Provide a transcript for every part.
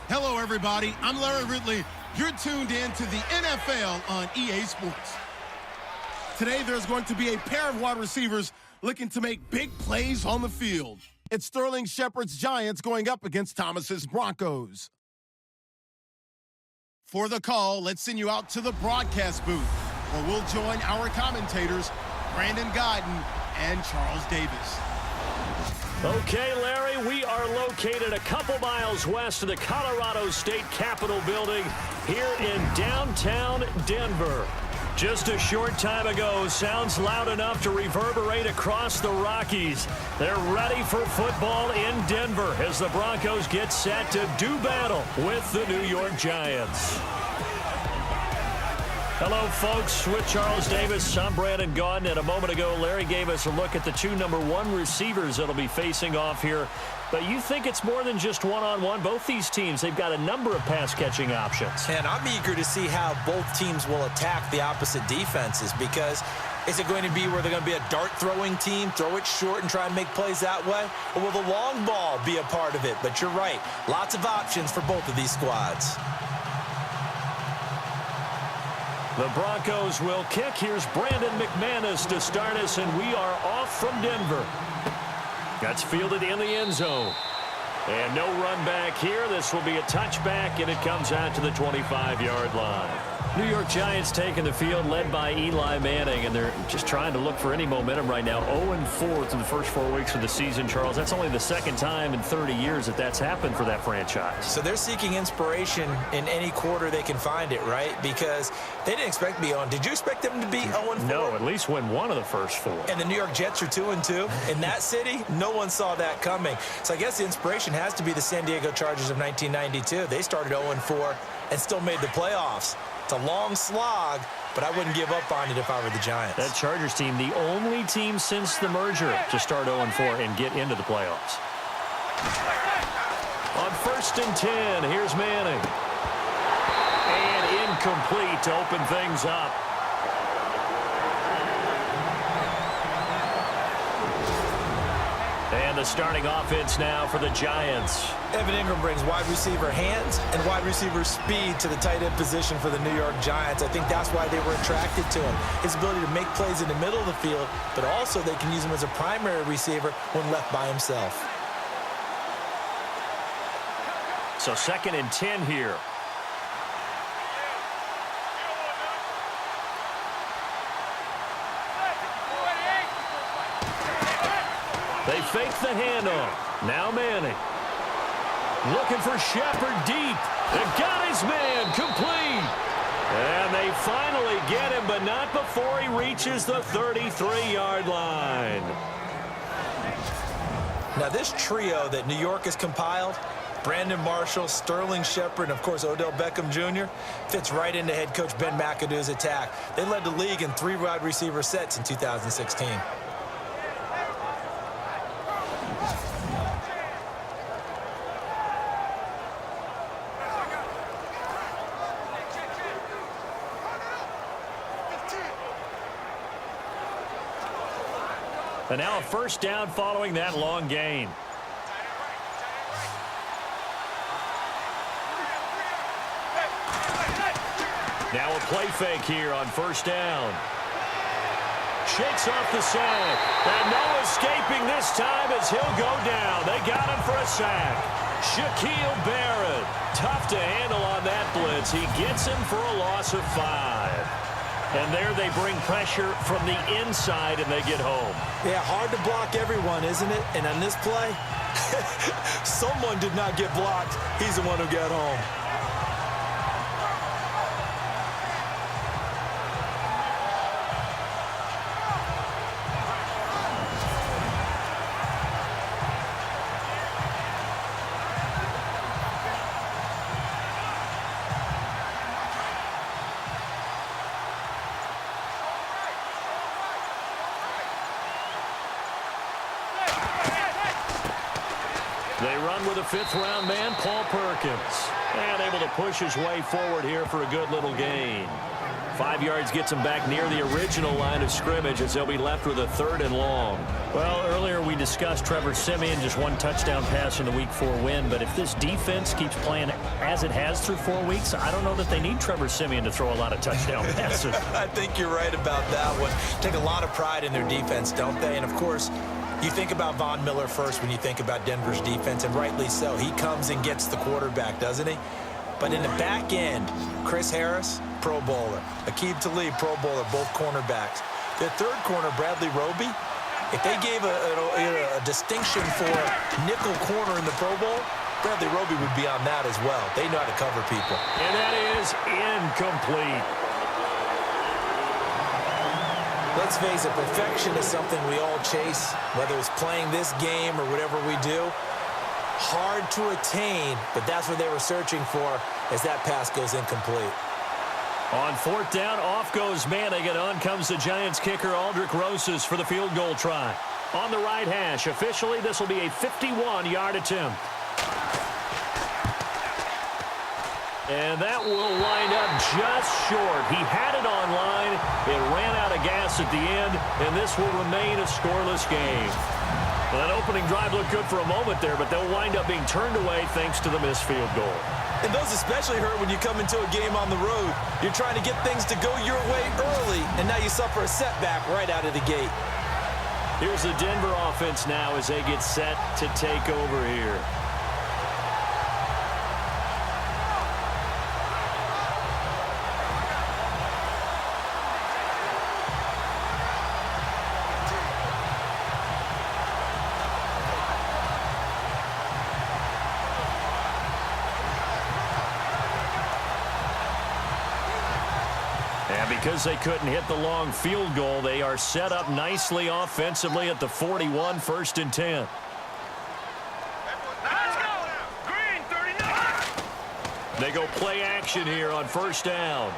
Hello, everybody. I'm Larry Ridley. You're tuned in to the NFL on EA Sports. Today, there's going to be a pair of wide receivers looking to make big plays on the field. It's Sterling Shepard's Giants going up against Thomas's Broncos. For the call, let's send you out to the broadcast booth, where we'll join our commentators, Brandon Godden and Charles Davis. Okay, Larry, we are located a couple miles west of the Colorado State Capitol building here in downtown Denver. Just a short time ago, sounds loud enough to reverberate across the Rockies. They're ready for football in Denver as the Broncos get set to do battle with the New York Giants. Hello, folks. With Charles Davis, I'm Brandon Gaudin. And a moment ago, Larry gave us a look at the two #1 receivers that'll be facing off here. But you think it's more than just one-on-one? Both these teams, they've got a number of pass-catching options. And I'm eager to see how both teams will attack the opposite defenses, because is it going to be where they're going to be a dart-throwing team, throw it short and try and make plays that way? Or will the long ball be a part of it? But you're right, lots of options for both of these squads. The Broncos will kick. Here's Brandon McManus to start us, and we are off from Denver. That's fielded in the end zone. And no run back here. This will be a touchback, and it comes out to the 25-yard line. New York Giants taking the field, led by Eli Manning, and they're just trying to look for any momentum right now. 0-4 through the first 4 weeks of the season, Charles. That's only the second time in 30 years that that's happened for that franchise. So they're seeking inspiration in any quarter they can find it, right? Because they didn't expect to be on. Did you expect them to be 0-4? No, at least win one of the first 4. And the New York Jets are 2-2. In that city, no one saw that coming. So I guess the inspiration has to be the San Diego Chargers of 1992. They started 0-4 and still made the playoffs. It's a long slog, but I wouldn't give up on it if I were the Giants. That Chargers team, the only team since the merger to start 0-4 and get into the playoffs. On 1st and 10, here's Manning. And incomplete to open things up. And the starting offense now for the Giants. Evan Ingram brings wide receiver hands and wide receiver speed to the tight end position for the New York Giants. I think that's why they were attracted to him. His ability to make plays in the middle of the field, but also they can use him as a primary receiver when left by himself. So 2nd and 10 here. They fake the handoff. Now Manning. Looking for Shepard deep. They've got his man complete. And they finally get him, but not before he reaches the 33-yard line. Now this trio that New York has compiled, Brandon Marshall, Sterling Shepard, and of course Odell Beckham Jr., fits right into head coach Ben McAdoo's attack. They led the league in 3 wide receiver sets in 2016. And now a 1st down following that long gain. Now a play fake here on 1st down. Shakes off the sack. And no escaping this time as he'll go down. They got him for a sack. Shaquille Barrett. Tough to handle on that blitz. He gets him for a loss of 5. And there they bring pressure from the inside, and they get home. Yeah, hard to block everyone, isn't it? And on this play, someone did not get blocked. He's the one who got home. They run with a 5th-round man, Paul Perkins. And able to push his way forward here for a good little gain. 5 yards gets them back near the original line of scrimmage as they'll be left with a 3rd and long. Well, earlier we discussed Trevor Siemian, just 1 touchdown pass in the Week 4 win. But if this defense keeps playing as it has through 4 weeks, I don't know that they need Trevor Siemian to throw a lot of touchdown passes. I think you're right about that one. Take a lot of pride in their defense, don't they? And, of course, you think about Von Miller first when you think about Denver's defense, and rightly so. He comes and gets the quarterback, doesn't he? But in the back end, Chris Harris, Pro Bowler. Aqib Talib, Pro Bowler, both cornerbacks. Their 3rd corner, Bradley Roby, if they gave a distinction for nickel corner in the Pro Bowl, Bradley Roby would be on that as well. They know how to cover people. And that is incomplete. Let's face it, perfection is something we all chase, whether it's playing this game or whatever we do. Hard to attain, but that's what they were searching for as that pass goes incomplete. On 4th down, off goes Manning, and on comes the Giants kicker, Aldrich Rosas, for the field goal try. On the right hash, officially, this will be a 51-yard attempt. And that will wind up just short. He had it on line. It ran out of gas at the end, and this will remain a scoreless game. Well, that opening drive looked good for a moment there, but they'll wind up being turned away thanks to the missed field goal. And those especially hurt when you come into a game on the road. You're trying to get things to go your way early, and now you suffer a setback right out of the gate. Here's the Denver offense now as they get set to take over here. Because they couldn't hit the long field goal, they are set up nicely offensively at the 41, 1st and 10. They go play action here on 1st down.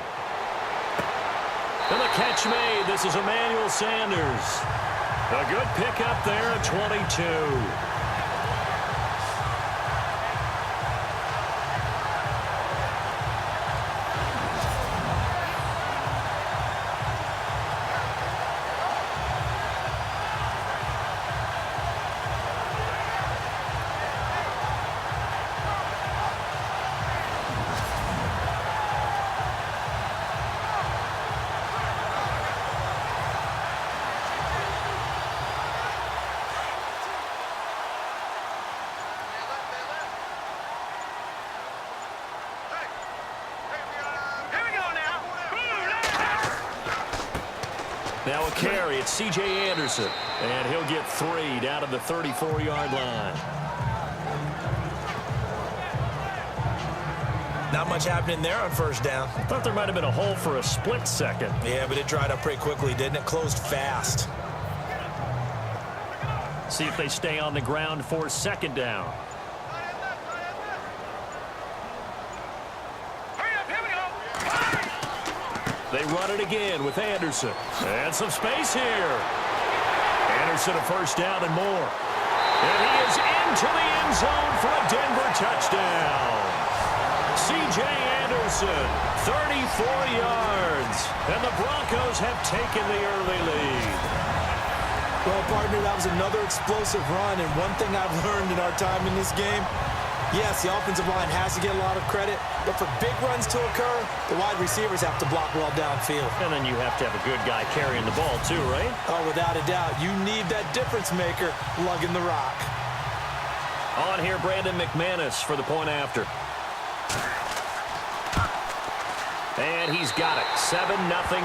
And the catch made. This is Emmanuel Sanders. A good pickup there at 22. Now a carry, it's C.J. Anderson, and he'll get 3 down to the 34-yard line. Not much happening there on 1st down. I thought there might have been a hole for a split second. Yeah, but it dried up pretty quickly, didn't it? Closed fast. See if they stay on the ground for 2nd down. They run it again with Anderson. And some space here. Anderson a 1st down and more. And he is into the end zone for a Denver touchdown. C.J. Anderson, 34 yards. And the Broncos have taken the early lead. Well, partner, that was another explosive run. And one thing I've learned in our time in this game, yes, the offensive line has to get a lot of credit, but for big runs to occur, the wide receivers have to block well downfield. And then you have to have a good guy carrying the ball too, right? Oh, without a doubt. You need that difference maker lugging the rock. On here, Brandon McManus for the point after. And he's got it. 7-0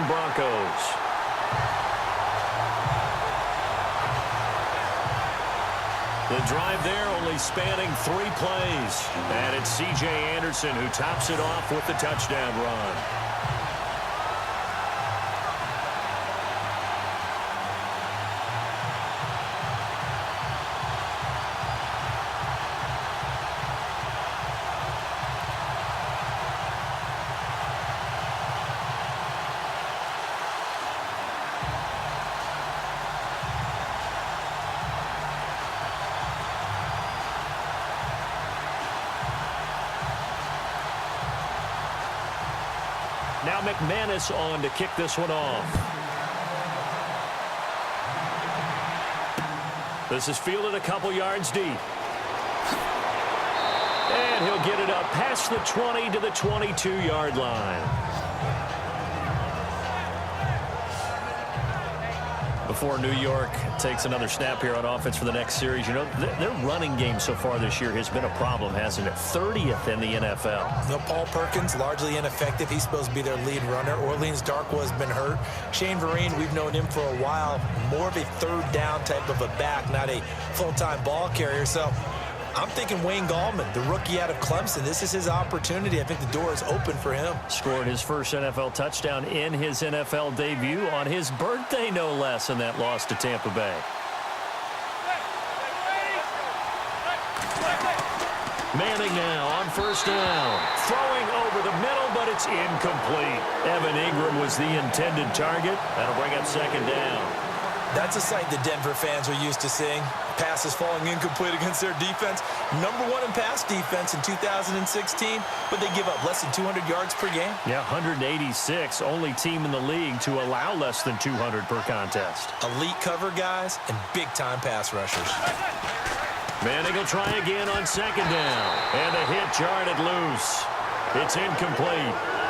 Broncos. The drive there only spanning 3 plays. And it's C.J. Anderson who tops it off with the touchdown run. Now McManus on to kick this one off. This is fielded a couple yards deep. And he'll get it up past the 20 to the 22-yard line. Before New York takes another snap here on offense for the next series, you know, their running game so far this year has been a problem, hasn't it? 30th in the NFL. No, Paul Perkins, largely ineffective. He's supposed to be their lead runner. Orleans Darkwa has been hurt. Shane Vereen, we've known him for a while. More of a third down type of a back, not a full-time ball carrier. So I'm thinking Wayne Gallman, the rookie out of Clemson. This is his opportunity. I think the door is open for him. Scored his first NFL touchdown in his NFL debut on his birthday, no less, in that loss to Tampa Bay. Manning now on first down. Throwing over the middle, but it's incomplete. Evan Ingram was the intended target. That'll bring up second down. That's a sight the Denver fans are used to seeing. Passes falling incomplete against their defense. Number one in pass defense in 2016, but they give up less than 200 yards per game. Yeah, 186. Only team in the league to allow less than 200 per contest. Elite cover guys and big-time pass rushers. Manning will try again on second down. And the hit jarred it loose. It's incomplete.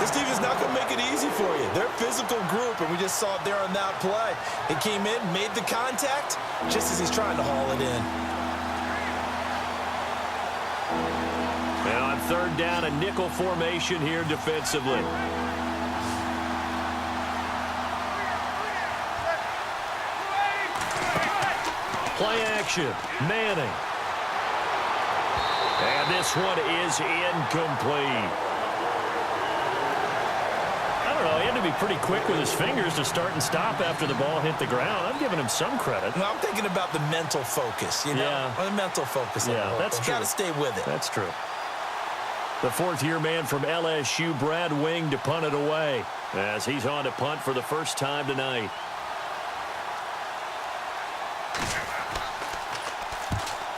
This team is not going to make it easy for you. They're a physical group, and we just saw it there on that play. It came in, made the contact, just as he's trying to haul it in. And on third down, a nickel formation here defensively. Play action. Manning. And this one is incomplete. He had to be pretty quick with his fingers to start and stop after the ball hit the ground. I'm giving him some credit. No, I'm thinking about the mental focus, you know? Yeah. Or the mental focus. Yeah, that's true. Got to stay with it. That's true. The fourth-year man from LSU, Brad Wing, to punt it away as he's on to punt for the first time tonight.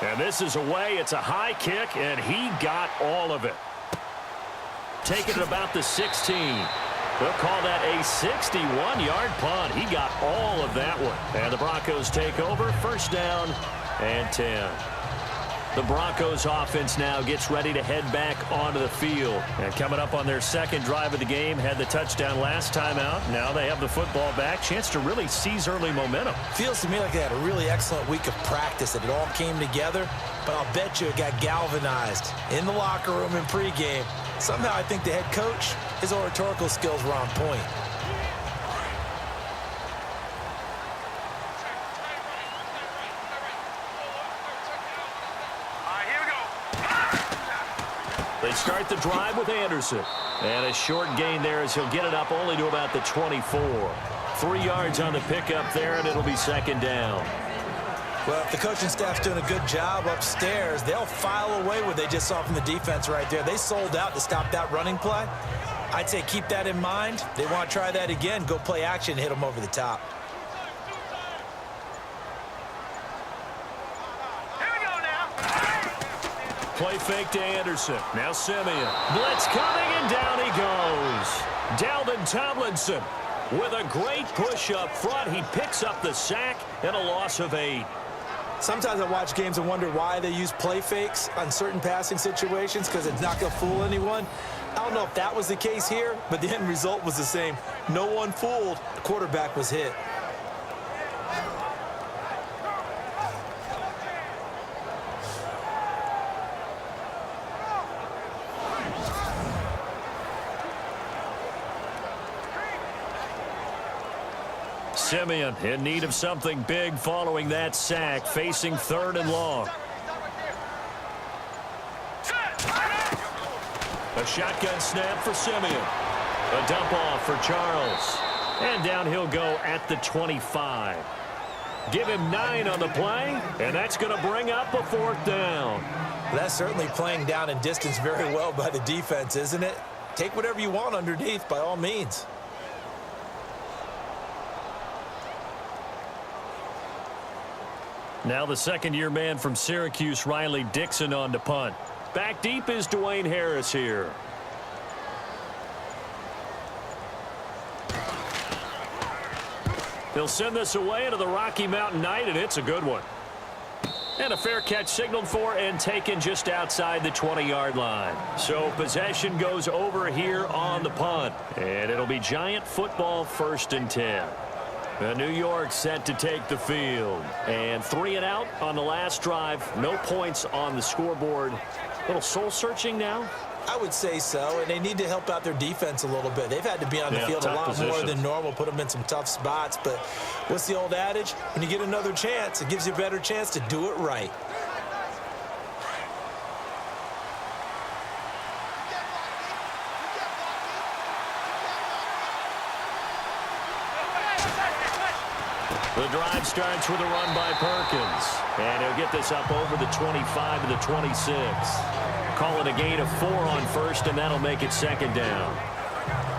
And this is away. It's a high kick, and he got all of it. Taking it about the 16. They'll call that a 61-yard punt. He got all of that one. And the Broncos take over. First down and 10. The Broncos offense now gets ready to head back onto the field. And coming up on their second drive of the game, had the touchdown last time out. Now they have the football back. Chance to really seize early momentum. Feels to me like they had a really excellent week of practice, that it all came together. But I'll bet you it got galvanized in the locker room in pregame. Somehow I think the head coach, his oratorical skills were on point. They start the drive with Anderson. And a short gain there as he'll get it up only to about the 24. 3 yards on the pickup there, and it'll be second down. Well, if the coaching staff's doing a good job upstairs, they'll file away what they just saw from the defense right there. They sold out to stop that running play. I'd say keep that in mind. They want to try that again. Go play action, hit them over the top. Here we go now. Play fake to Anderson. Now Simeon. Blitz coming, and down he goes. Dalvin Tomlinson with a great push up front. He picks up the sack and a loss of 8. Sometimes I watch games and wonder why they use play fakes on certain passing situations, because it's not going to fool anyone. I don't know if that was the case here, but the end result was the same. No one fooled. The quarterback was hit. Simeon in need of something big following that sack, facing third and long. A shotgun snap for Simeon. A dump off for Charles. And down he'll go at the 25. Give him 9 on the play, and that's going to bring up a 4th down. That's certainly playing down and distance very well by the defense, isn't it? Take whatever you want underneath, by all means. Now the second-year man from Syracuse, Riley Dixon, on to punt. Back deep is Dwayne Harris here. They'll send this away into the Rocky Mountain night, and it's a good one. And a fair catch signaled for and taken just outside the 20-yard line. So possession goes over here on the punt. And it'll be Giant football 1st and 10. New York set to take the field. And 3 and out on the last drive. No points on the scoreboard. A little soul-searching now? I would say so, and they need to help out their defense a little bit. They've had to be on the field a lot more than normal, put them in some tough spots. But what's the old adage? When you get another chance, it gives you a better chance to do it right. The drive starts with a run by Perkins. And he'll get this up over the 25 to the 26. Call it a gain of 4 on 1st, and that'll make it 2nd down.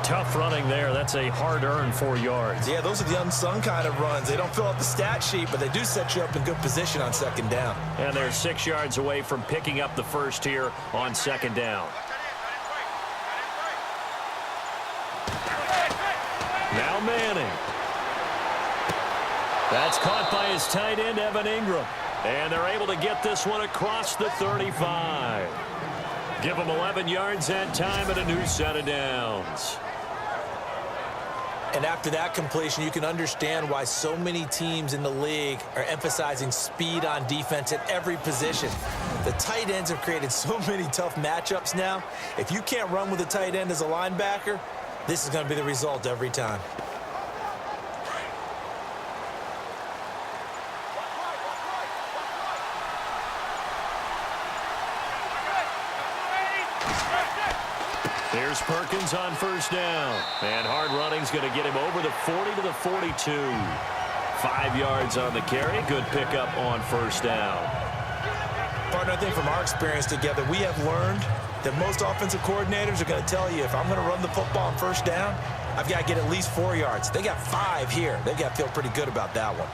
Tough running there. That's a hard-earned 4 yards. Yeah, those are the unsung kind of runs. They don't fill out the stat sheet, but they do set you up in good position on 2nd down. And they're 6 yards away from picking up the first here on 2nd down. Now Manning. That's caught by his tight end, Evan Ingram. And they're able to get this one across the 35. Give them 11 yards that time and a new set of downs. And after that completion, you can understand why so many teams in the league are emphasizing speed on defense at every position. The tight ends have created so many tough matchups now. If you can't run with a tight end as a linebacker, this is going to be the result every time. Here's Perkins on 1st down. And hard running's going to get him over the 40 to the 42. 5 yards on the carry. Good pickup on 1st down. Partner, I think from our experience together, we have learned that most offensive coordinators are going to tell you, if I'm going to run the football on 1st down, I've got to get at least 4 yards. They got 5 here. They've got to feel pretty good about that one.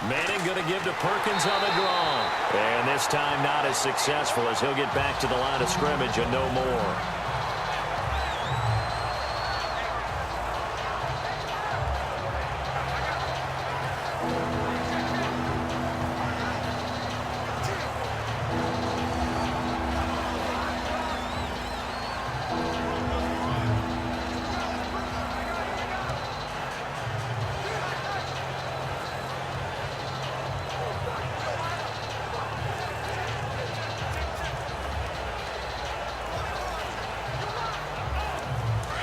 Manning going to give to Perkins on the draw. And this time not as successful as he'll get back to the line of scrimmage and no more.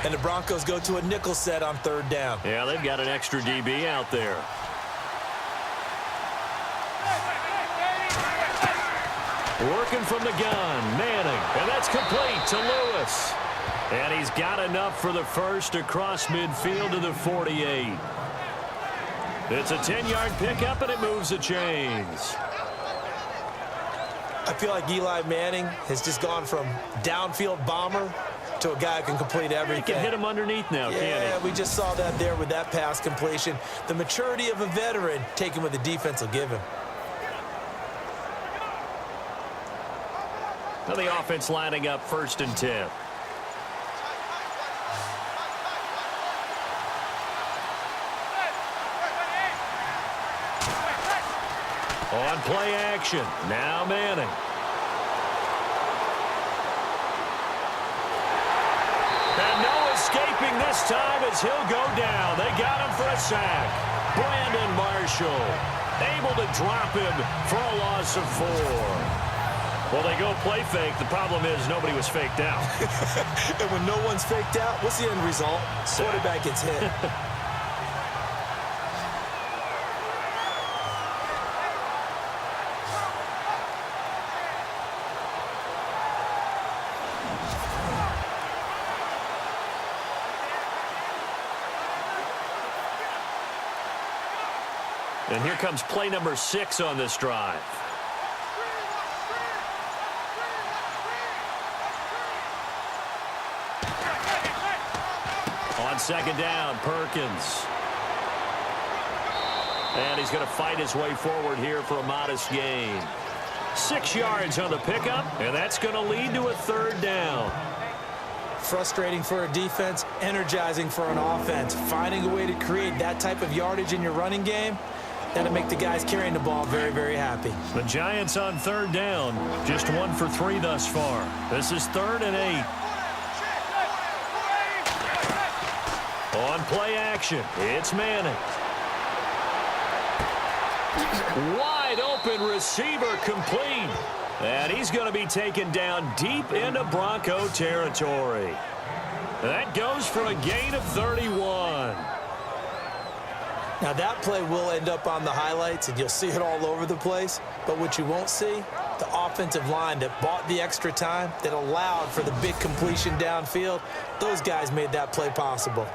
And the Broncos go to a nickel set on 3rd down. Yeah, they've got an extra DB out there. Working from the gun, Manning. And that's complete to Lewis. And he's got enough for the first across midfield to the 48. It's a 10-yard pickup, and it moves the chains. I feel like Eli Manning has just gone from downfield bomber to a guy who can complete everything. He can hit him underneath now, can't he? Yeah, we just saw that there with that pass completion. The maturity of a veteran taken what the defense will give him. Now the offense lining up 1st and 10. On play action, now Manning. And no escaping this time as he'll go down. They got him for a sack. Brandon Marshall able to drop him for a loss of 4. Well, they go play fake. The problem is nobody was faked out. And when no one's faked out, what's the end result? Quarterback gets hit. And here comes play number 6 on this drive. On 2nd down, Perkins. And he's going to fight his way forward here for a modest gain. 6 yards on the pickup, and that's going to lead to a 3rd down. Frustrating for a defense, energizing for an offense. Finding a way to create that type of yardage in your running game, that'll make the guys carrying the ball very, very happy. The Giants on 3rd down, just 1 for 3 thus far. This is 3rd and 8. On play action, it's Manning. Wide open receiver complete. And he's going to be taken down deep into Bronco territory. That goes for a gain of 31. Now that play will end up on the highlights, and you'll see it all over the place. But what you won't see, the offensive line that bought the extra time, that allowed for the big completion downfield, those guys made that play possible.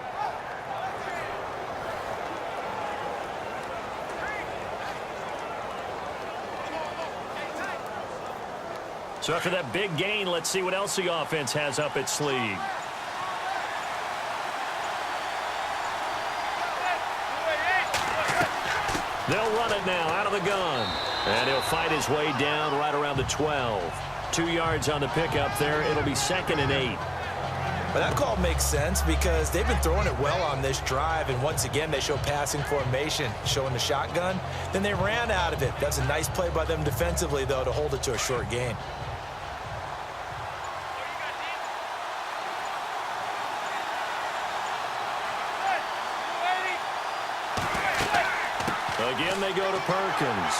So after that big gain, let's see what else the offense has up its sleeve. They'll run it now out of the gun. And he'll fight his way down right around the 12. 2 yards on the pickup there. It'll be 2nd and 8. But that call makes sense because they've been throwing it well on this drive, and once again they show passing formation, showing the shotgun. Then they ran out of it. That's a nice play by them defensively, though, to hold it to a short gain. Again, they go to Perkins.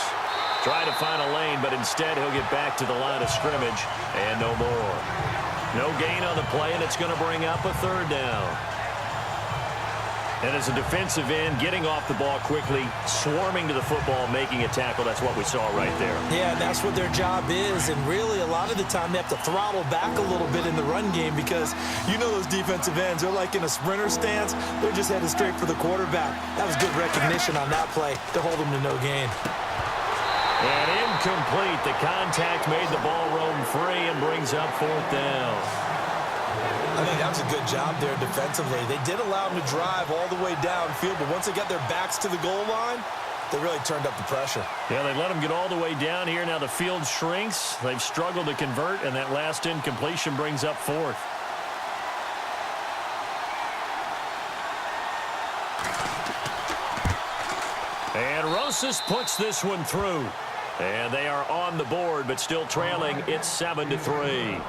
Try to find a lane, but instead he'll get back to the line of scrimmage and no more. No gain on the play, and it's going to bring up a 3rd down. And as a defensive end, getting off the ball quickly, swarming to the football, making a tackle, that's what we saw right there. Yeah, that's what their job is, and really a lot of the time they have to throttle back a little bit in the run game because you know those defensive ends, they're like in a sprinter stance. They're just headed straight for the quarterback. That was good recognition on that play to hold them to no gain. And incomplete. The contact made the ball roam free and brings up 4th down. I think that was a good job there defensively. They did allow them to drive all the way downfield, but once they got their backs to the goal line, they really turned up the pressure. Yeah, they let them get all the way down here. Now the field shrinks. They've struggled to convert, and that last incompletion brings up 4th. And Rosas puts this one through. And they are on the board, but still trailing. It's 7-3.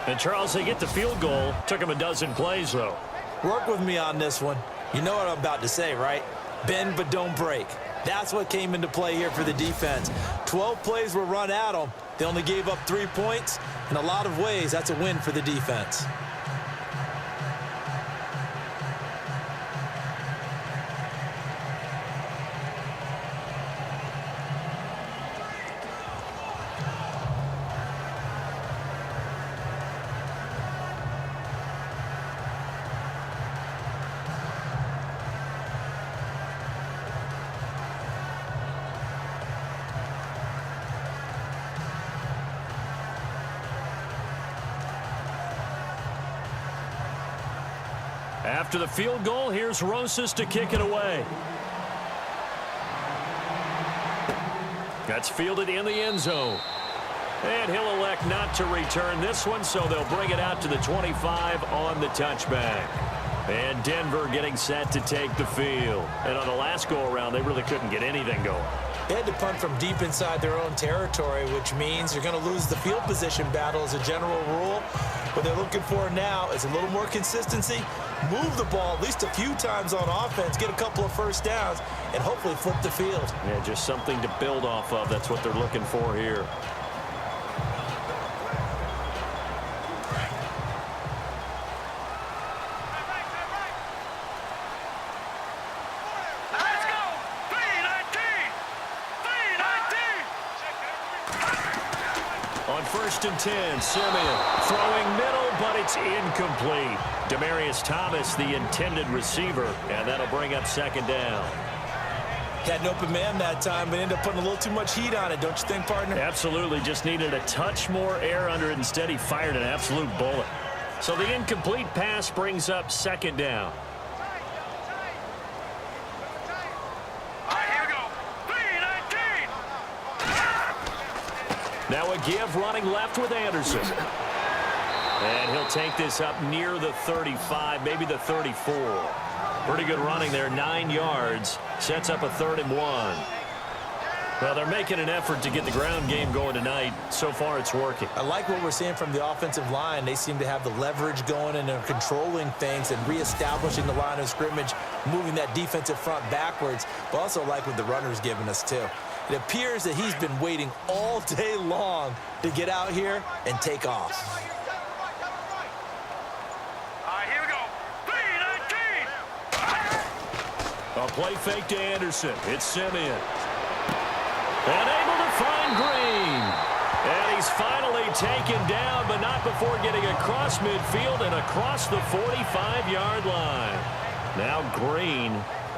And, Charles, they get the field goal. Took them a dozen plays, though. Work with me on this one. You know what I'm about to say, right? Bend but don't break. That's what came into play here for the defense. 12 plays were run at them. They only gave up 3 points. In a lot of ways, that's a win for the defense. After the field goal, here's Rosas to kick it away. That's fielded in the end zone. And he'll elect not to return this one, so they'll bring it out to the 25 on the touchback. And Denver getting set to take the field. And on the last go-around, they really couldn't get anything going. They had to punt from deep inside their own territory, which means you're going to lose the field position battle as a general rule. What they're looking for now is a little more consistency, move the ball at least a few times on offense, get a couple of first downs, and hopefully flip the field. Yeah, just something to build off of. That's what they're looking for here. On 1st and 10, Simeon throwing middle, but it's incomplete. Demaryius Thomas, the intended receiver, and that'll bring up 2nd down. Had an open man that time, but ended up putting a little too much heat on it, don't you think, partner? Absolutely, just needed a touch more air under it. Instead, he fired an absolute bullet. So the incomplete pass brings up 2nd down. Now a give running left with Anderson. And he'll take this up near the 35, maybe the 34. Pretty good running there, 9 yards. Sets up a 3rd and 1. Well, they're making an effort to get the ground game going tonight. So far, it's working. I like what we're seeing from the offensive line. They seem to have the leverage going, and they're controlling things and reestablishing the line of scrimmage, moving that defensive front backwards. But also like what the runner's giving us, too. It appears that he's been waiting all day long to get out here and take off. All right, here we go. 3-19. A play fake to Anderson. It's Simeon. And able to find Green. And he's finally taken down, but not before getting across midfield and across the 45-yard line. Now Green,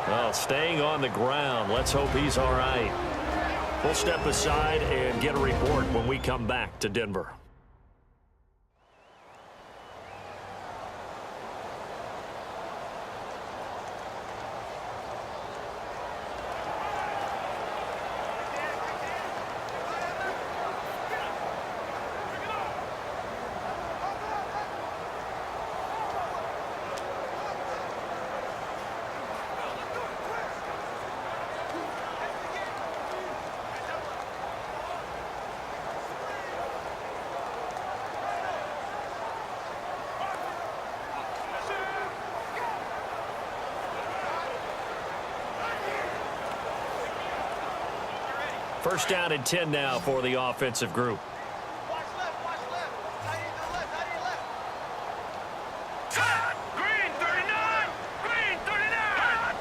well, staying on the ground. Let's hope he's all right. We'll step aside and get a report when we come back to Denver. First down and 10 now for the offensive group. Watch left, watch left. Tight end to the left, tight end left. Green 39! Green 39!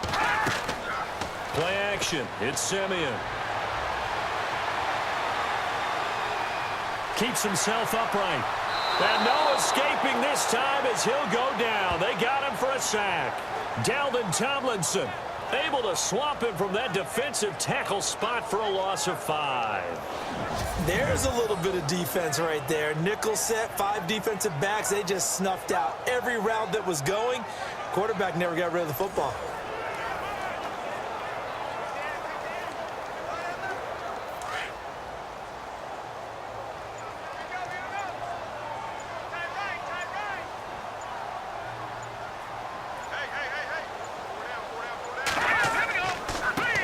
Play action. It's Simeon. Keeps himself upright. And no escaping this time as he'll go down. They got him for a sack. Dalvin Tomlinson able to swamp him from that defensive tackle spot for a loss of 5. There's a little bit of defense right there. Nickel set, 5 defensive backs. They just snuffed out every route that was going. Quarterback never got rid of the football.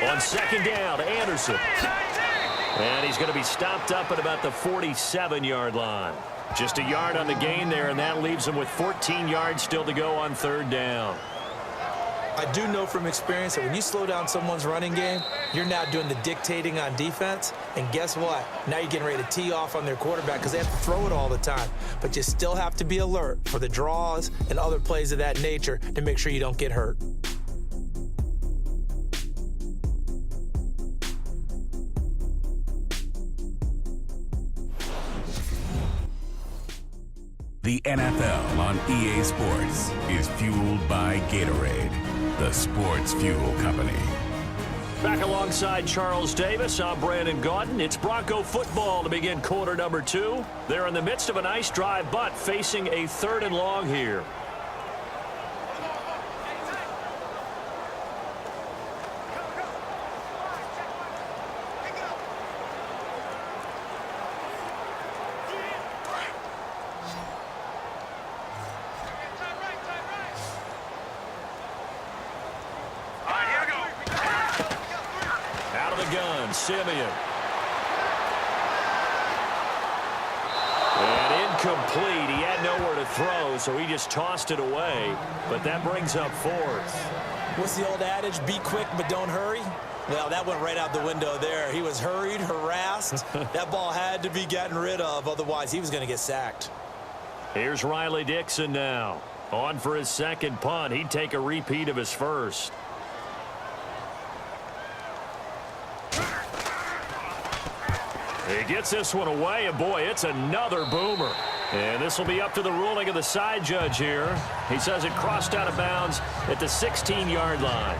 On second down, Anderson. And he's going to be stopped up at about the 47-yard line. Just a yard on the gain there, and that leaves him with 14 yards still to go on 3rd down. I do know from experience that when you slow down someone's running game, you're now doing the dictating on defense. And guess what? Now you're getting ready to tee off on their quarterback because they have to throw it all the time. But you still have to be alert for the draws and other plays of that nature to make sure you don't get hurt. The NFL on EA Sports is fueled by Gatorade, the sports fuel company. Back alongside Charles Davis, I'm Brandon Gaudin. It's Bronco football to begin quarter number 2. They're in the midst of a nice drive, but facing a 3rd and long here. Simeon. And incomplete. He had nowhere to throw, so he just tossed it away. But that brings up 4th. What's the old adage? Be quick, but don't hurry. Well, that went right out the window there. He was hurried, harassed. That ball had to be gotten rid of, otherwise he was going to get sacked. Here's Riley Dixon now. On for his 2nd punt. He'd take a repeat of his 1st. He gets this one away, and boy, it's another boomer. And this will be up to the ruling of the side judge here. He says it crossed out of bounds at the 16-yard line.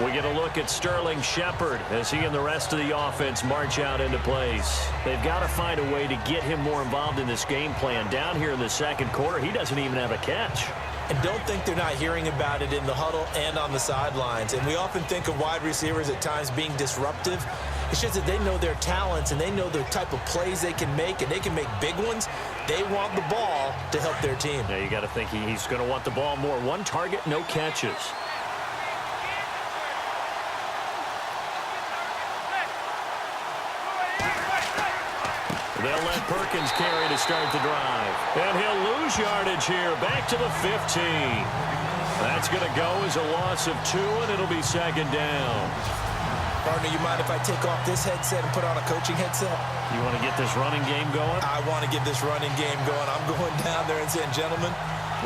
We get a look at Sterling Shepard as he and the rest of the offense march out into place. They've got to find a way to get him more involved in this game plan. Down here in the 2nd quarter, he doesn't even have a catch. And don't think they're not hearing about it in the huddle and on the sidelines. And we often think of wide receivers at times being disruptive. It's just that they know their talents and they know the type of plays they can make, and they can make big ones. They want the ball to help their team. Yeah, you got to think he's going to want the ball more. One target, no catches. They'll let Perkins carry to start the drive. And he'll lose yardage here. Back to the 15. That's going to go as a loss of 2, and it'll be second down. Partner, you mind if I take off this headset and put on a coaching headset? You want to get this running game going? I want to get this running game going. I'm going down there and saying, gentlemen,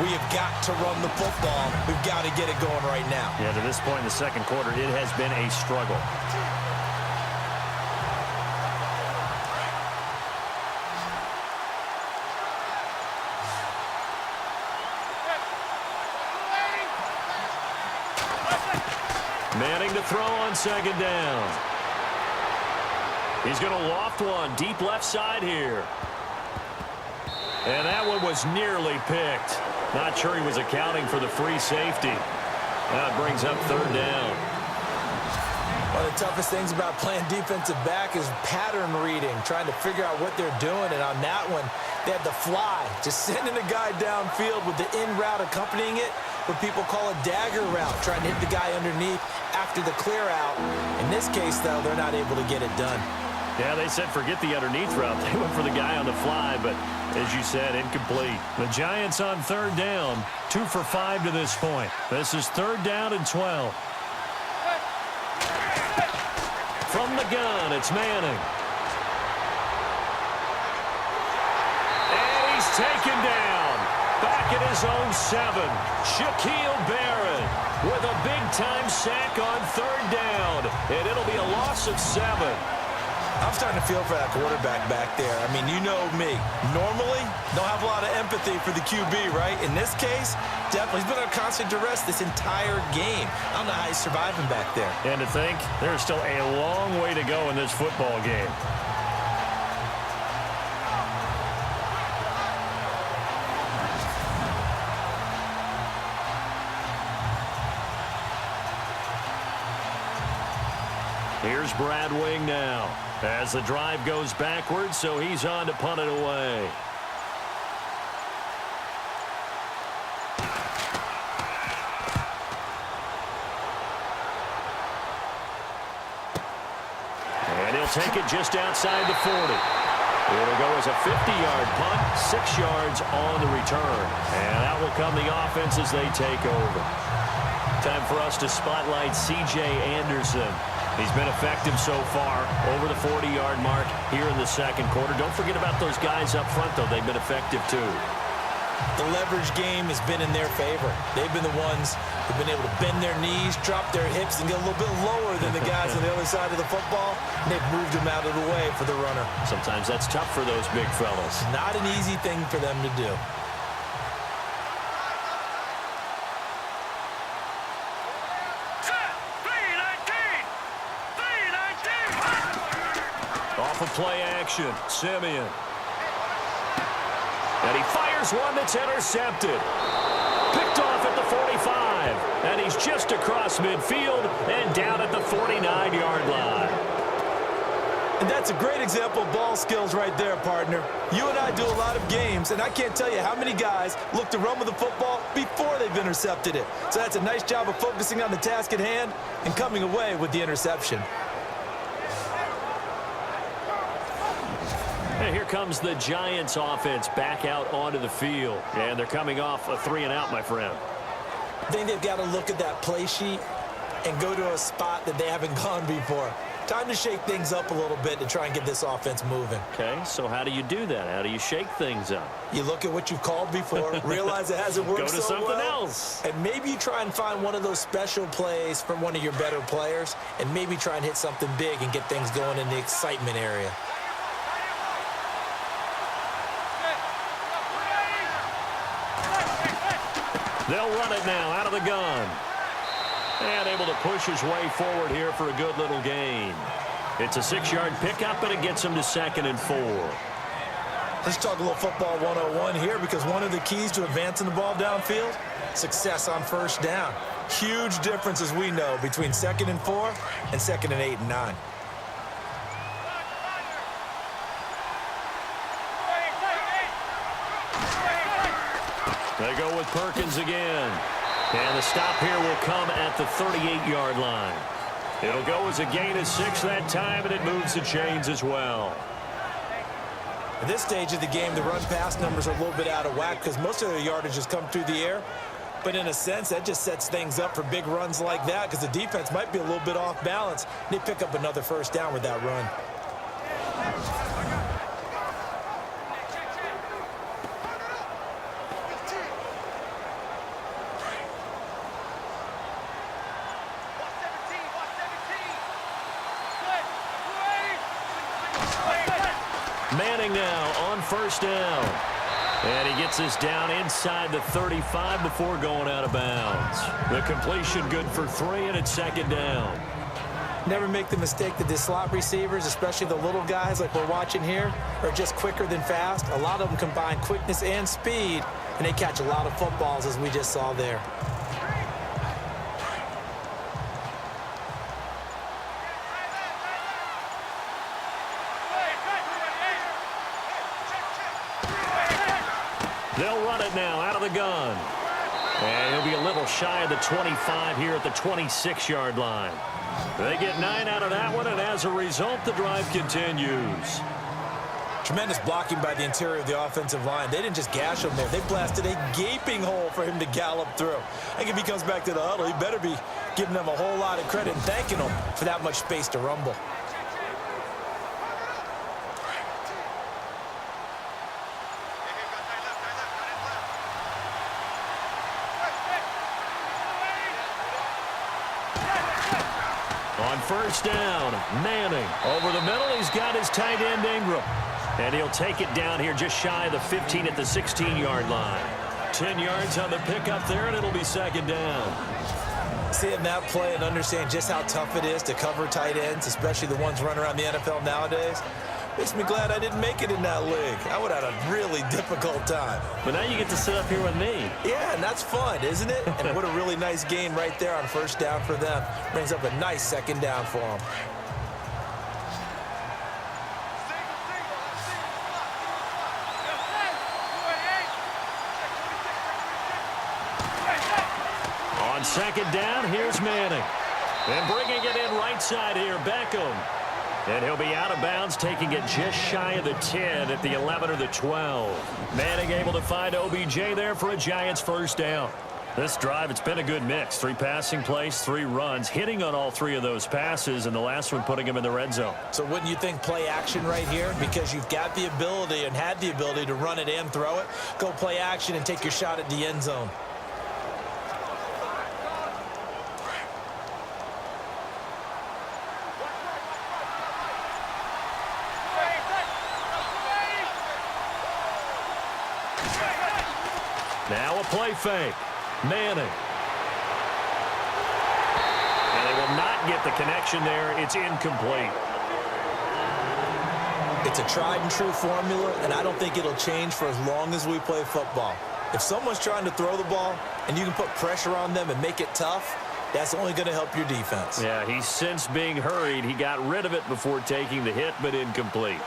we have got to run the football. We've got to get it going right now. Yeah, to this point in the second quarter, it has been a struggle. Manning to throw on second down. He's going to loft one deep left side here. And that one was nearly picked. Not sure he was accounting for the free safety. That brings up third down. One of the toughest things about playing defensive back is pattern reading, trying to figure out what they're doing. And on that one, they had the fly, just sending a guy downfield with the in route accompanying it, what people call a dagger route, trying to hit the guy underneath after the clear out. In this case, though, they're not able to get it done. Yeah, they said forget the underneath route. They went for the guy on the fly, but as you said, incomplete. The Giants on third down, 2 for 5 to this point. This is third down and 12. From the gun, it's Manning. And he's taken down. Back at his own 7. Shaquille Barrett with a big-time sack on third down. And it'll be a loss of 7. I'm starting to feel for that quarterback back there. I mean, you know me. Normally, don't have a lot of empathy for the QB, right? In this case, definitely. He's been under constant duress this entire game. I don't know how he's surviving back there. And to think, there's still a long way to go in this football game. Here's Brad Wing now as the drive goes backwards, so he's on to punt it away. And he'll take it just outside the 40. It'll go as a 50-yard punt, 6 yards on the return. And out will come the offense as they take over. Time for us to spotlight C.J. Anderson. He's been effective so far, over the 40-yard mark here in the second quarter. Don't forget about those guys up front, though. They've been effective, too. The leverage game has been in their favor. They've been the ones who've been able to bend their knees, drop their hips, and get a little bit lower than the guys on the other side of the football. And they've moved them out of the way for the runner. Sometimes that's tough for those big fellas. Not an easy thing for them to do. Play action, Simeon. And he fires one that's intercepted. Picked off at the 45. And he's just across midfield and down at the 49-yard line. And that's a great example of ball skills right there, partner. You and I do a lot of games, and I can't tell you how many guys look to run with the football before they've intercepted it. So that's a nice job of focusing on the task at hand and coming away with the interception. And here comes the Giants offense back out onto the field. And they're coming off a 3-and-out, my friend. I think they've got to look at that play sheet and go to a spot that they haven't gone before. Time to shake things up a little bit to try and get this offense moving. Okay, so how do you do that? How do you shake things up? You look at what you've called before, realize it hasn't worked so well. Go to something else. And maybe you try and find one of those special plays from one of your better players, and maybe try and hit something big and get things going in the excitement area. They'll run it now out of the gun. And able to push his way forward here for a good little gain. It's a 6-yard pickup, and it gets him to 2nd and 4. Let's talk a little football 101 here, because one of the keys to advancing the ball downfield, success on first down. Huge difference, as we know, between 2nd and 4 and 2nd and 8 and 9. They go with Perkins again. And the stop here will come at the 38-yard line. It'll go as a gain of 6 that time, and it moves the chains as well. At this stage of the game, the run-pass numbers are a little bit out of whack because most of their yardage has come through the air. But in a sense, that just sets things up for big runs like that because the defense might be a little bit off balance. They pick up another first down with that run. Manning now on first down. And he gets us down inside the 35 before going out of bounds. The completion good for 3, and it's second down. Never make the mistake that the slot receivers, especially the little guys like we're watching here, are just quicker than fast. A lot of them combine quickness and speed, and they catch a lot of footballs, as we just saw there. They'll run it now out of the gun. And he'll be a little shy of the 25 here at the 26-yard line. They get 9 out of that one, and as a result, the drive continues. Tremendous blocking by the interior of the offensive line. They didn't just gash him there. They blasted a gaping hole for him to gallop through. I think if he comes back to the huddle, he better be giving them a whole lot of credit and thanking them for that much space to rumble. On first down, Manning. Over the middle, he's got his tight end, Ingram. And he'll take it down here just shy of the 15 at the 16-yard line. 10 yards on the pickup there, and it'll be second down. Seeing that play and understanding just how tough it is to cover tight ends, especially the ones running around the NFL nowadays, makes me glad I didn't make it in that league. I would have had a really difficult time. But now you get to sit up here with me. Yeah, and that's fun, isn't it? And what a really nice gain right there on first down for them. Brings up a nice second down for them. On second down, here's Manning. And bringing it in right side here, Beckham. And he'll be out of bounds, taking it just shy of the 10 at the 11 or the 12. Manning able to find OBJ there for a Giants first down. This drive, it's been a good mix. 3 passing plays, 3 runs, hitting on all 3 of those passes, and the last one putting him in the red zone. So wouldn't you think play action right here? Because you've got the ability and had the ability to run it and throw it. Go play action and take your shot at the end zone. Now a play fake. Manning. And they will not get the connection there. It's incomplete. It's a tried and true formula, and I don't think it'll change for as long as we play football. If someone's trying to throw the ball and you can put pressure on them and make it tough, that's only going to help your defense. Yeah, he's since being hurried. He got rid of it before taking the hit, but incomplete.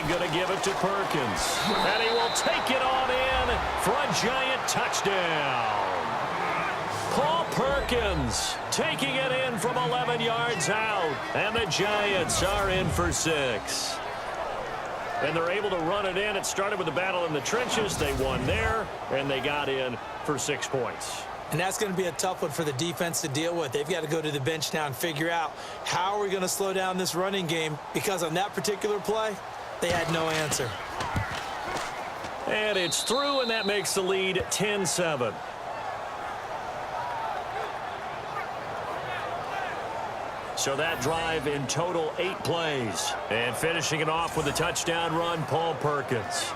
Going to give it to Perkins. And he will take it on in for a Giant touchdown. Paul Perkins taking it in from 11 yards out. And the Giants are in for 6. And they're able to run it in. It started with a battle in the trenches. They won there, and they got in for 6 points. And that's going to be a tough one for the defense to deal with. They've got to go to the bench now and figure out how are we going to slow down this running game, because on that particular play, they had no answer. And it's through, and that makes the lead 10-7. So that drive in total 8 plays. And finishing it off with a touchdown run, Paul Perkins.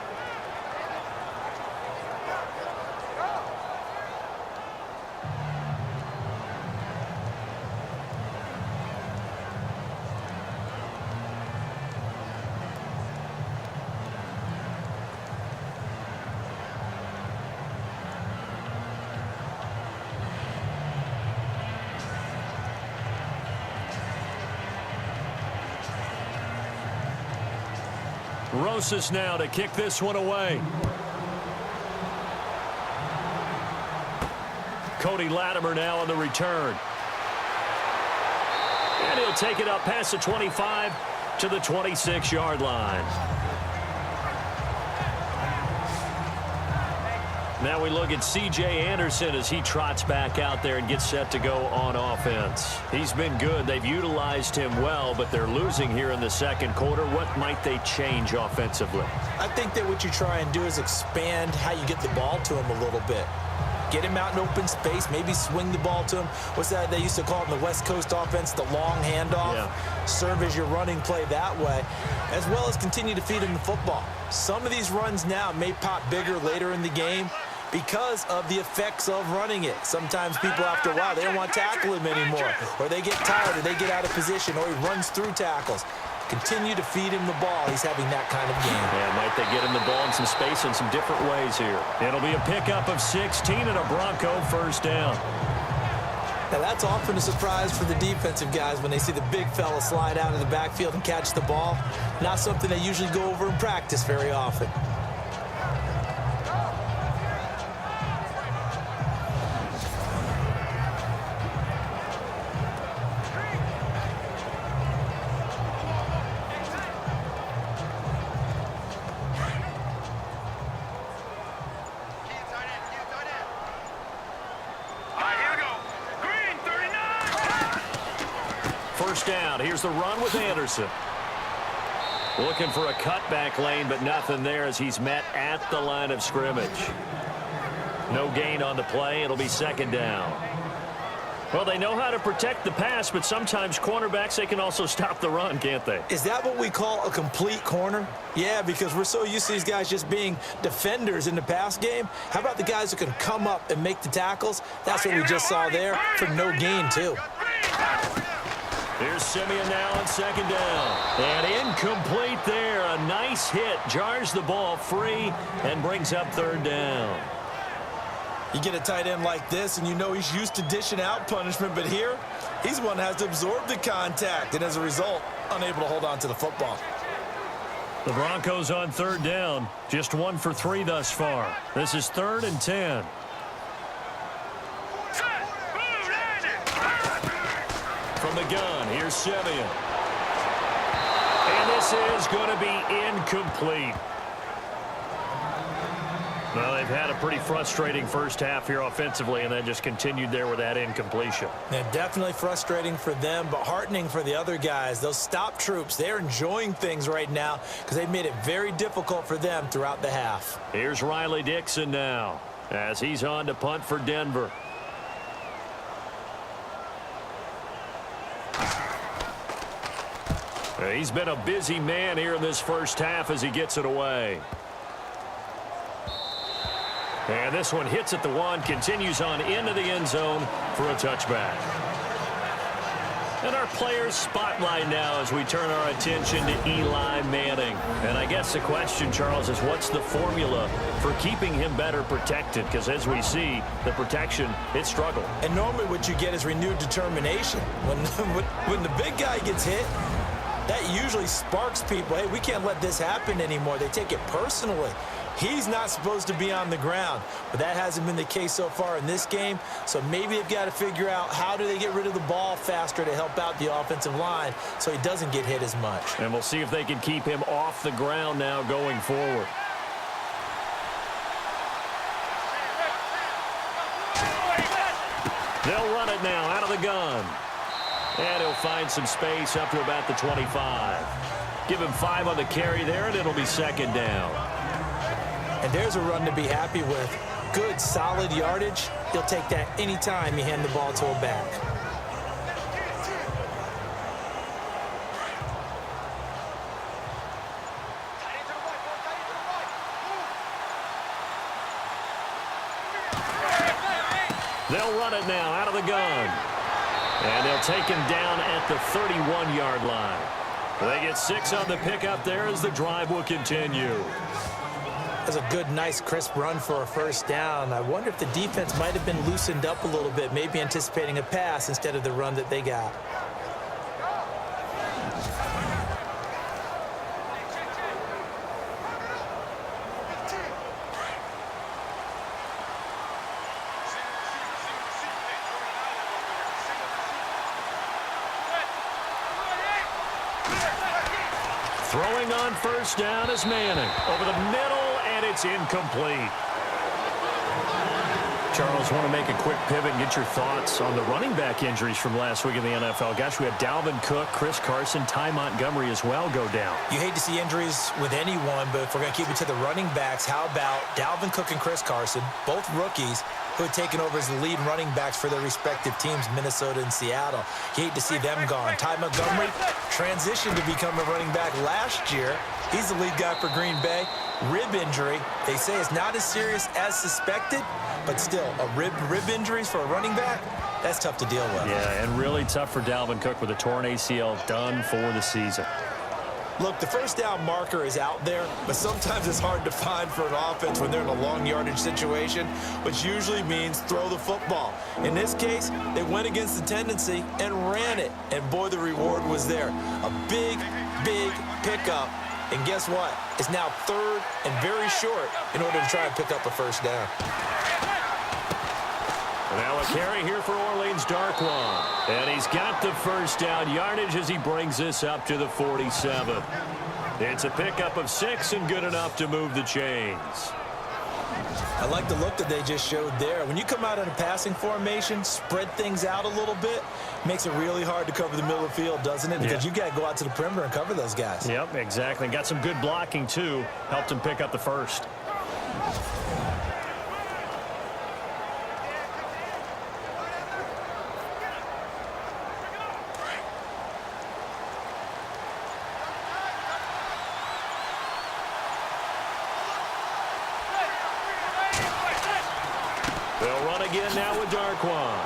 Rosas now to kick this one away. Cody Latimer now on the return. And he'll take it up past the 25 to the 26-yard line. Now we look at C.J. Anderson as he trots back out there and gets set to go on offense. He's been good. They've utilized him well, but they're losing here in the second quarter. What might they change offensively? I think that what you try and do is expand how you get the ball to him a little bit. Get him out in open space, maybe swing the ball to him. What's that they used to call it in the West Coast offense, the long handoff? Yeah. Serve as your running play that way, as well as continue to feed him the football. Some of these runs now may pop bigger later in the game because of the effects of running it. Sometimes people, after a while, they don't want to tackle him anymore, or they get tired, or they get out of position, or he runs through tackles. Continue to feed him the ball. He's having that kind of game. Yeah, might they get him the ball in some space in some different ways here. It'll be a pickup of 16 and a Bronco first down. Now, that's often a surprise for the defensive guys when they see the big fella slide out of the backfield and catch the ball. Not something they usually go over in practice very often. First down. Here's the run with Anderson. Looking for a cutback lane, but nothing there as he's met at the line of scrimmage. No gain on the play. It'll be second down. Well, they know how to protect the pass, but sometimes cornerbacks, they can also stop the run, can't they? Is that what we call a complete corner? Yeah, because we're so used to these guys just being defenders in the pass game. How about the guys who can come up and make the tackles? That's what we just saw there for no gain, too. Here's Simeon now on second down. And incomplete there. A nice hit. Jars the ball free and brings up third down. You get a tight end like this, and you know he's used to dishing out punishment, but here, he's one that has to absorb the contact, and as a result, unable to hold on to the football. The Broncos on third down. Just 1 for 3 thus far. This is 3rd and 10. From the gun, here's Simeon. And this is going to be incomplete. Well, they've had a pretty frustrating first half here offensively, and then just continued there with that incompletion. Yeah, definitely frustrating for them, but heartening for the other guys. Those stop troops, they're enjoying things right now because they've made it very difficult for them throughout the half. Here's Riley Dixon now as he's on to punt for Denver. He's been a busy man here in this first half as he gets it away. And this one hits at the 1, continues on into the end zone for a touchback. And our players spotlight now as we turn our attention to Eli Manning. And I guess the question, Charles, is what's the formula for keeping him better protected? Because as we see, the protection, it struggled. And normally what you get is renewed determination. When the big guy gets hit, that usually sparks people. Hey, we can't let this happen anymore. They take it personally. He's not supposed to be on the ground, but that hasn't been the case so far in this game. So maybe they've got to figure out how do they get rid of the ball faster to help out the offensive line so he doesn't get hit as much. And we'll see if they can keep him off the ground now going forward. They'll run it now out of the gun. And he'll find some space up to about the 25. Give him 5 on the carry there, and it'll be second down. And there's a run to be happy with. Good, solid yardage. He'll take that anytime you hand the ball to a back. They'll run it now out of the gun. And they'll take him down at the 31-yard line. They get 6 on the pickup there as the drive will continue. That's a good, nice, crisp run for a first down. I wonder if the defense might have been loosened up a little bit, maybe anticipating a pass instead of the run that they got. Throwing on first down is Manning. Over the middle, and it's incomplete. Charles, want to make a quick pivot and get your thoughts on the running back injuries from last week in the NFL. Gosh, we had Dalvin Cook, Chris Carson, Ty Montgomery as well go down. You hate to see injuries with anyone, but if we're going to keep it to the running backs, how about Dalvin Cook and Chris Carson, both rookies who had taken over as the lead running backs for their respective teams, Minnesota and Seattle. You hate to see them gone. Ty Montgomery transitioned to become a running back last year. He's the lead guy for Green Bay. Rib injury, they say it's not as serious as suspected, but still, a rib injuries for a running back, that's tough to deal with. Yeah, and really tough for Dalvin Cook with a torn ACL done for the season. Look, the first down marker is out there, but sometimes it's hard to find for an offense when they're in a long yardage situation, which usually means throw the football. In this case, they went against the tendency and ran it, and boy, the reward was there. A big pickup. And guess what? It's now third and very short in order to try and pick up a first down. Now a carry here for Orleans, Darkwan. And he's got the first down yardage as he brings this up to the 47. It's a pickup of 6 and good enough to move the chains. I like the look that they just showed there. When you come out in a passing formation, spread things out a little bit, makes it really hard to cover the middle of the field, doesn't it? Because you got to go out to the perimeter and cover those guys. Yep, exactly. Got some good blocking, too. Helped him pick up the first. They'll run again now with Darkwan.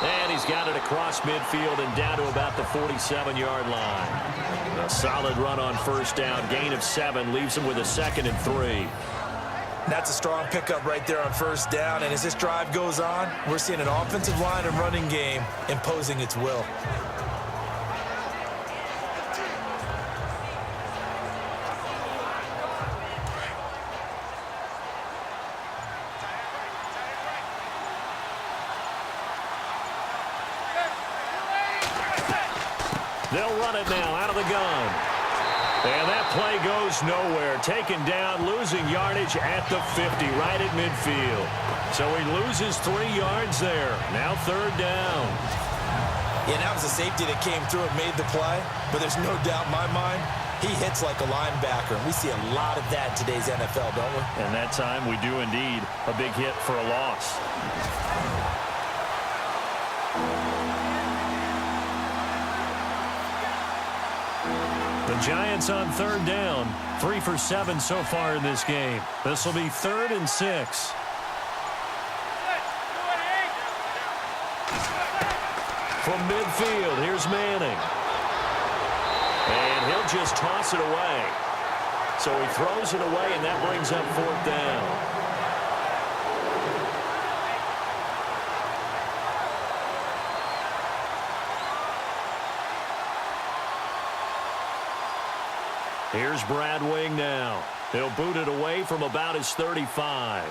And he's got it across midfield and down to about the 47-yard line. A solid run on first down. Gain of 7 leaves him with a 2nd and 3. That's a strong pickup right there on first down. And as this drive goes on, we're seeing an offensive line and running game imposing its will. They'll run it now out of the gun. And that play goes nowhere. Taken down, losing yardage at the 50, right at midfield. So he loses 3 yards there. Now 3rd down. Yeah, that was a safety that came through and made the play. But there's no doubt in my mind, he hits like a linebacker. And we see a lot of that in today's NFL, don't we? And that time we do indeed. A big hit for a loss. The Giants on 3rd down. 3 for 7 so far in this game. This will be 3rd and 6. From midfield, here's Manning. And he'll just toss it away. So he throws it away, and that brings up 4th down. Here's Brad Wing now. He'll boot it away from about his 35.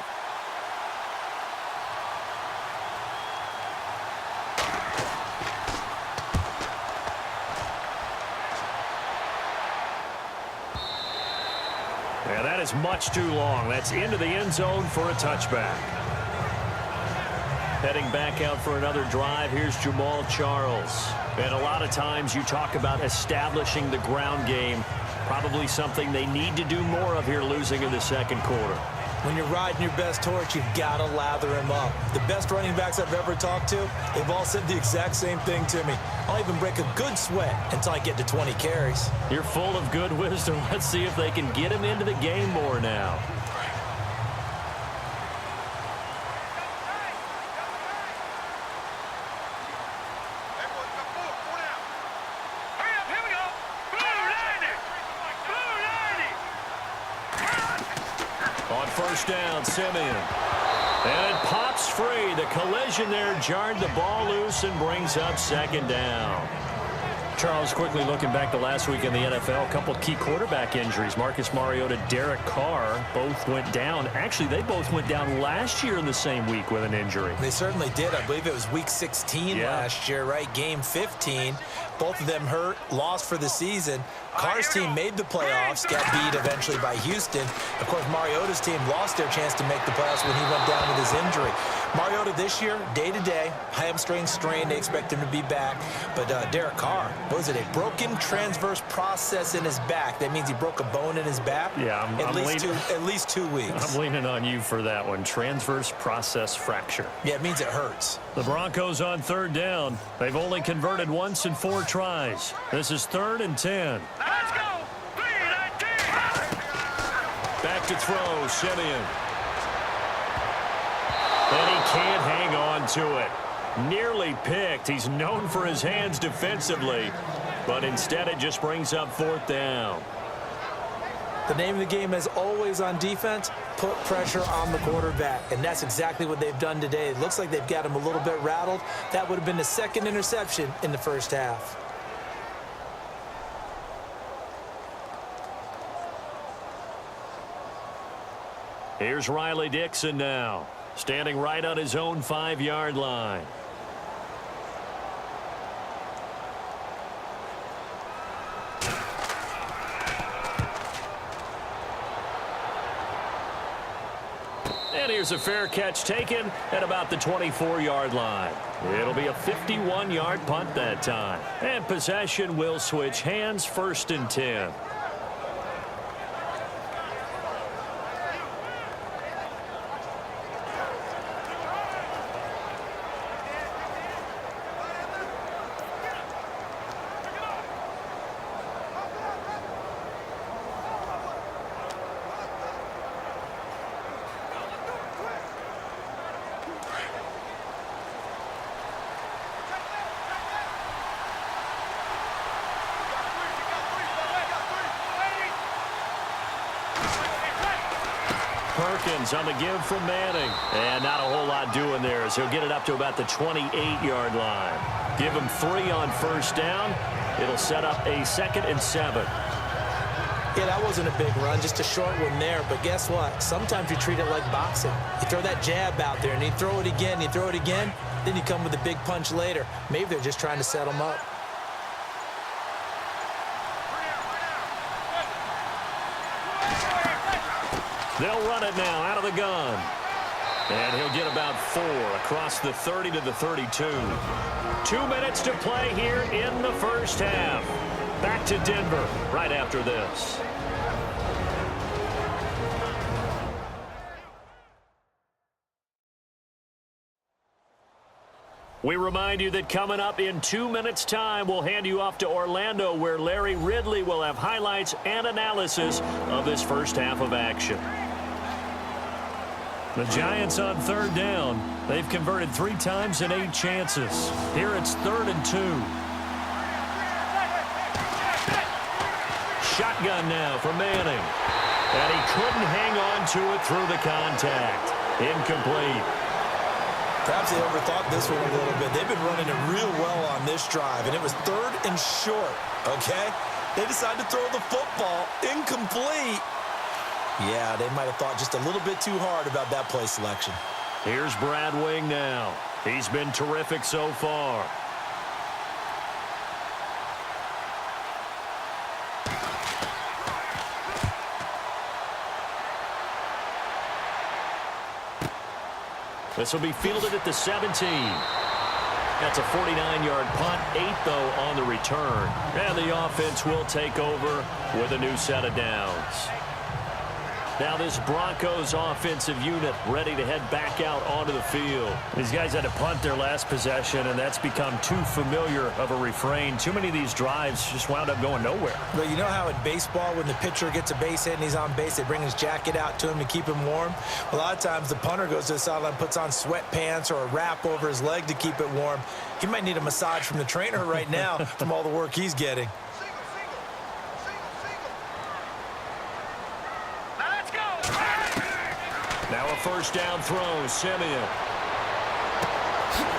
And that is much too long. That's into the end zone for a touchback. Heading back out for another drive, here's Jamal Charles. And a lot of times you talk about establishing the ground game. Probably something they need to do more of here, losing in the 2nd quarter. When you're riding your best torch, you've got to lather him up. The best running backs I've ever talked to, they've all said the exact same thing to me. I'll even break a good sweat until I get to 20 carries. You're full of good wisdom. Let's see if they can get him into the game more now. First down, Simeon. And it pops free. The collision there jarred the ball loose and brings up 2nd down. Charles, quickly looking back to last week in the NFL, a couple key quarterback injuries. Marcus Mariota, Derek Carr both went down. Actually, they both went down last year in the same week with an injury. They certainly did. I believe it was week 16 last year, right? Game 15. Both of them hurt, lost for the season. Carr's team made the playoffs, got beat eventually by Houston. Of course, Mariota's team lost their chance to make the playoffs when he went down with his injury. Mariota this year, day-to-day, hamstring strain. They expect him to be back. But Derek Carr, what was it, a broken transverse process in his back. That means he broke a bone in his back? Yeah, at least 2 weeks. I'm leaning on you for that one. Transverse process fracture. Yeah, it means it hurts. The Broncos on third down. They've only converted once in 4 tries. This is 3rd and 10. Let's go! Back to throw, Simeon. And he can't hang on to it. Nearly picked. He's known for his hands defensively, but instead it just brings up 4th down. The name of the game is always on defense, put pressure on the quarterback, and that's exactly what they've done today. It looks like they've got him a little bit rattled. That would have been the 2nd interception in the first half. Here's Riley Dixon now, standing right on his own 5-yard line. And here's a fair catch taken at about the 24-yard line. It'll be a 51-yard punt that time. And possession will switch hands, 1st and 10. Perkins on the give from Manning. And not a whole lot doing there as he'll get it up to about the 28-yard line. Give him 3 on 1st down. It'll set up a 2nd and 7. Yeah, that wasn't a big run, just a short one there. But guess what? Sometimes you treat it like boxing. You throw that jab out there, and you throw it again, then you come with a big punch later. Maybe they're just trying to set him up. They'll run it now out of the gun. And he'll get about 4 across the 30 to the 32. 2 minutes to play here in the first half. Back to Denver right after this. We remind you that coming up in 2 minutes' time, we'll hand you off to Orlando, where Larry Ridley will have highlights and analysis of this first half of action. The Giants on 3rd down. They've converted 3 times in 8 chances. Here it's 3rd and 2. Shotgun now for Manning. And he couldn't hang on to it through the contact. Incomplete. Perhaps they overthought this one a little bit. They've been running it real well on this drive, and it was 3rd and short, okay? They decided to throw the football. Incomplete. Yeah, they might have thought just a little bit too hard about that play selection. Here's Brad Wing now. He's been terrific so far. This will be fielded at the 17. That's a 49-yard punt, 8 though on the return. And the offense will take over with a new set of downs. Now this Broncos offensive unit ready to head back out onto the field. These guys had to punt their last possession, and that's become too familiar of a refrain. Too many of these drives just wound up going nowhere. Well, you know how in baseball, when the pitcher gets a base hit and he's on base, they bring his jacket out to him to keep him warm? A lot of times the punter goes to the sideline, puts on sweatpants or a wrap over his leg to keep it warm. He might need a massage from the trainer right now from all the work he's getting. Now a first down throw, Simeon.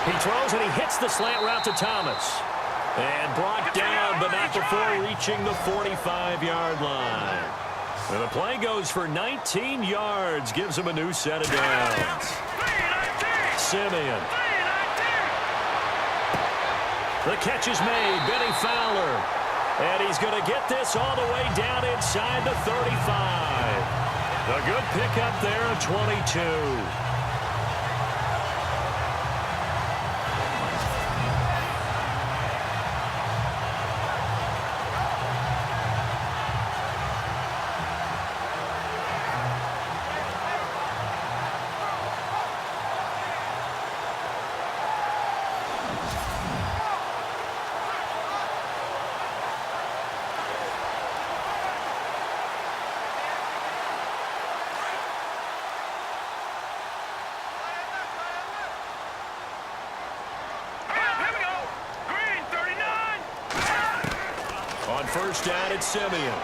He throws and he hits the slant route to Thomas. And brought down, but not before reaching the 45-yard line. And the play goes for 19 yards, gives him a new set of downs. Simeon. The catch is made, Benny Fowler. And he's going to get this all the way down inside the 35. A good pickup there at 22. First down at Simeon.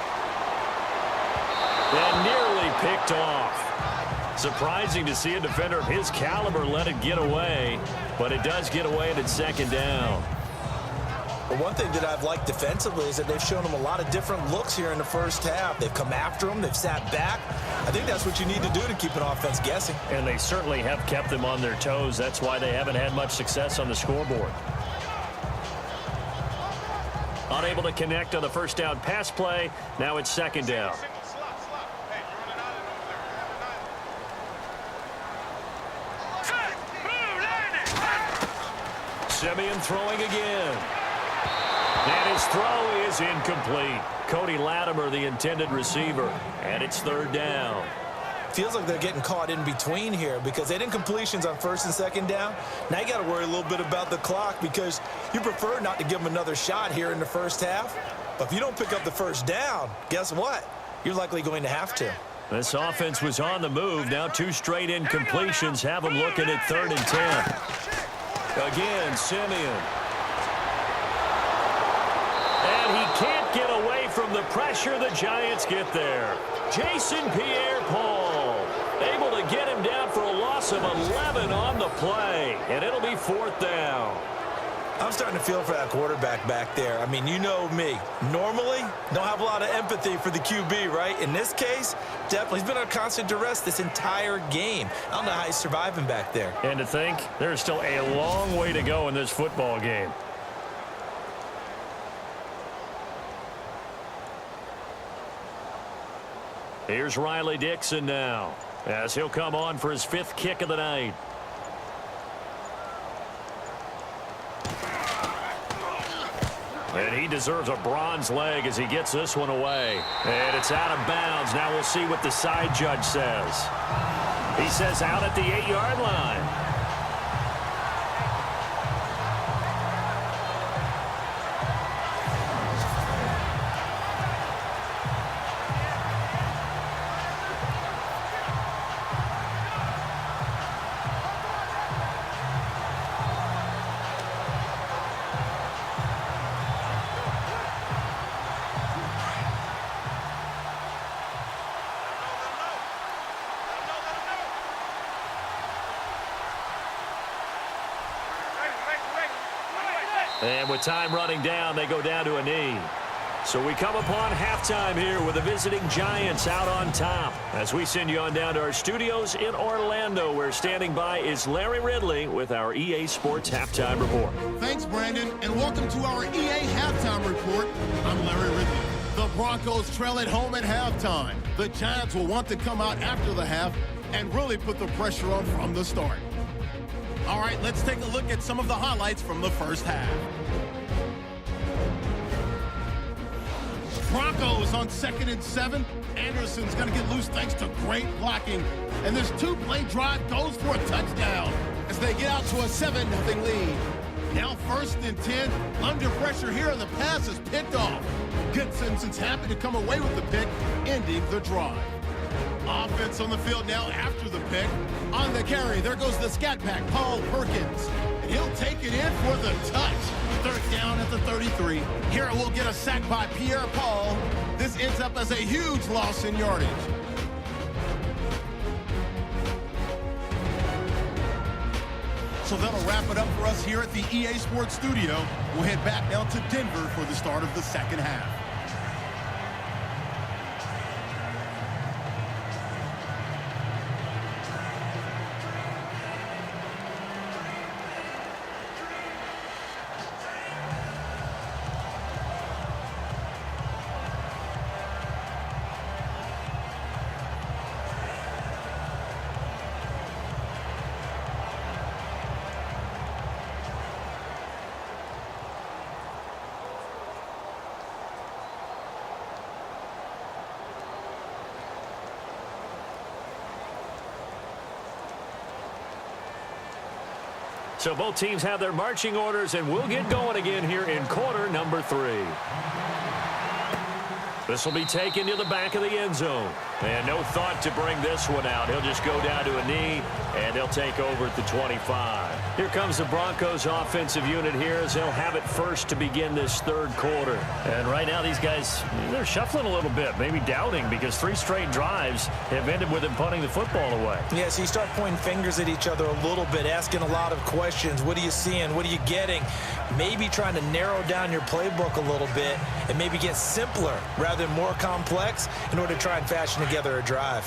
And nearly picked off. Surprising to see a defender of his caliber let it get away, but it does get away at second down. Well, one thing that I've liked defensively is that they've shown him a lot of different looks here in the first half. They've come after him. They've sat back. I think that's what you need to do to keep an offense guessing. And they certainly have kept them on their toes. That's why they haven't had much success on the scoreboard. Unable to connect on the first down pass play. Now it's second down. Simeon throwing again. And his throw is incomplete. Cody Latimer, the intended receiver. And it's third down. Feels like they're getting caught in between here because they didn't completions on first and second down. Now you got to worry a little bit about the clock because you prefer not to give them another shot here in the first half. But if you don't pick up the first down, guess what? You're likely going to have to. This offense was on the move. Now two straight incompletions have them looking at 3rd and 10. Again, Simeon. And he can't get away from the pressure. The Giants get there. Jason Pierre-Paul able to get him down for a loss of 11 on the play. And it'll be 4th down. I'm starting to feel for that quarterback back there. I mean, you know me. Normally, don't have a lot of empathy for the QB, right? In this case, definitely. He's been under constant duress this entire game. I don't know how he's surviving back there. And to think, there's still a long way to go in this football game. Here's Riley Dixon now, as he'll come on for his 5th kick of the night. And he deserves a bronze leg as he gets this one away. And it's out of bounds. Now we'll see what the side judge says. He says out at the 8-yard line. And with time running down, they go down to a knee. So we come upon halftime here with the visiting Giants out on top. As we send you on down to our studios in Orlando, where standing by is Larry Ridley with our EA Sports Halftime Report. Thanks, Brandon, and welcome to our EA Halftime Report. I'm Larry Ridley. The Broncos trail at home at halftime. The Giants will want to come out after the half and really put the pressure on from the start. All right, let's take a look at some of the highlights from the first half. Broncos on 2nd and 7. Anderson's going to get loose thanks to great blocking. And this 2-play drive goes for a touchdown as they get out to a 7-0 lead. Now 1st and 10. Under pressure here, and the pass is picked off. Goodson's happy to come away with the pick, ending the drive. Offense on the field now after the pick. On the carry, there goes the scat pack, Paul Perkins. And he'll take it in for the touch. 3rd down at the 33. Here will get a sack by Pierre-Paul. This ends up as a huge loss in yardage. So that'll wrap it up for us here at the EA Sports Studio. We'll head back now to Denver for the start of the second half. So both teams have their marching orders, and we'll get going again here in quarter number 3. This will be taken to the back of the end zone. And no thought to bring this one out. He'll just go down to a knee, and they'll take over at the 25. Here comes the Broncos offensive unit here as they'll have it first to begin this third quarter. And right now these guys, they're shuffling a little bit, maybe doubting, because 3 straight drives have ended with them punting the football away. Yeah, so you start pointing fingers at each other a little bit, asking a lot of questions. What are you seeing? What are you getting? Maybe trying to narrow down your playbook a little bit and maybe get simpler rather than more complex in order to try and fashion together a drive.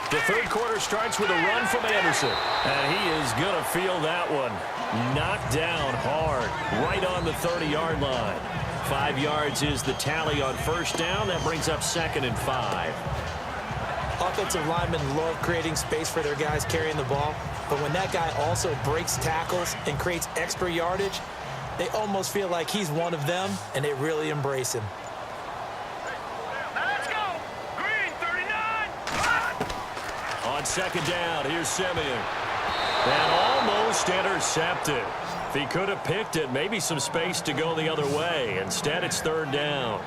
The third quarter starts with a run from Anderson. And he is going to feel that one. Knocked down hard, right on the 30-yard line. 5 yards is the tally on first down. That brings up 2nd and 5. Offensive linemen love creating space for their guys carrying the ball, but when that guy also breaks tackles and creates extra yardage, they almost feel like he's one of them, and they really embrace him. Let's go! Green, 39! On second down, here's Simeon. And almost intercepted. If he could have picked it, maybe some space to go the other way. Instead, it's 3rd down.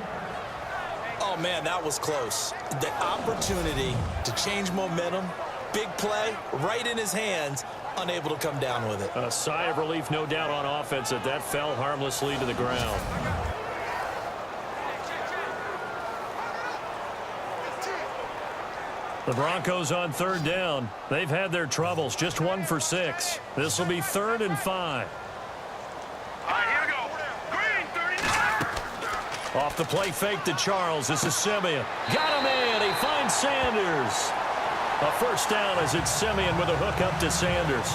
Oh, man, that was close. The opportunity to change momentum, big play, right in his hands, unable to come down with it. A sigh of relief, no doubt, on offense that fell harmlessly to the ground. The Broncos on 3rd down. They've had their troubles, just 1 for 6. This will be 3rd and 5. All right, here we go. Green, 39! Off the play fake to Charles. This is Simeon. Got him in. He finds Sanders. A first down as it's Simeon with a hook up to Sanders.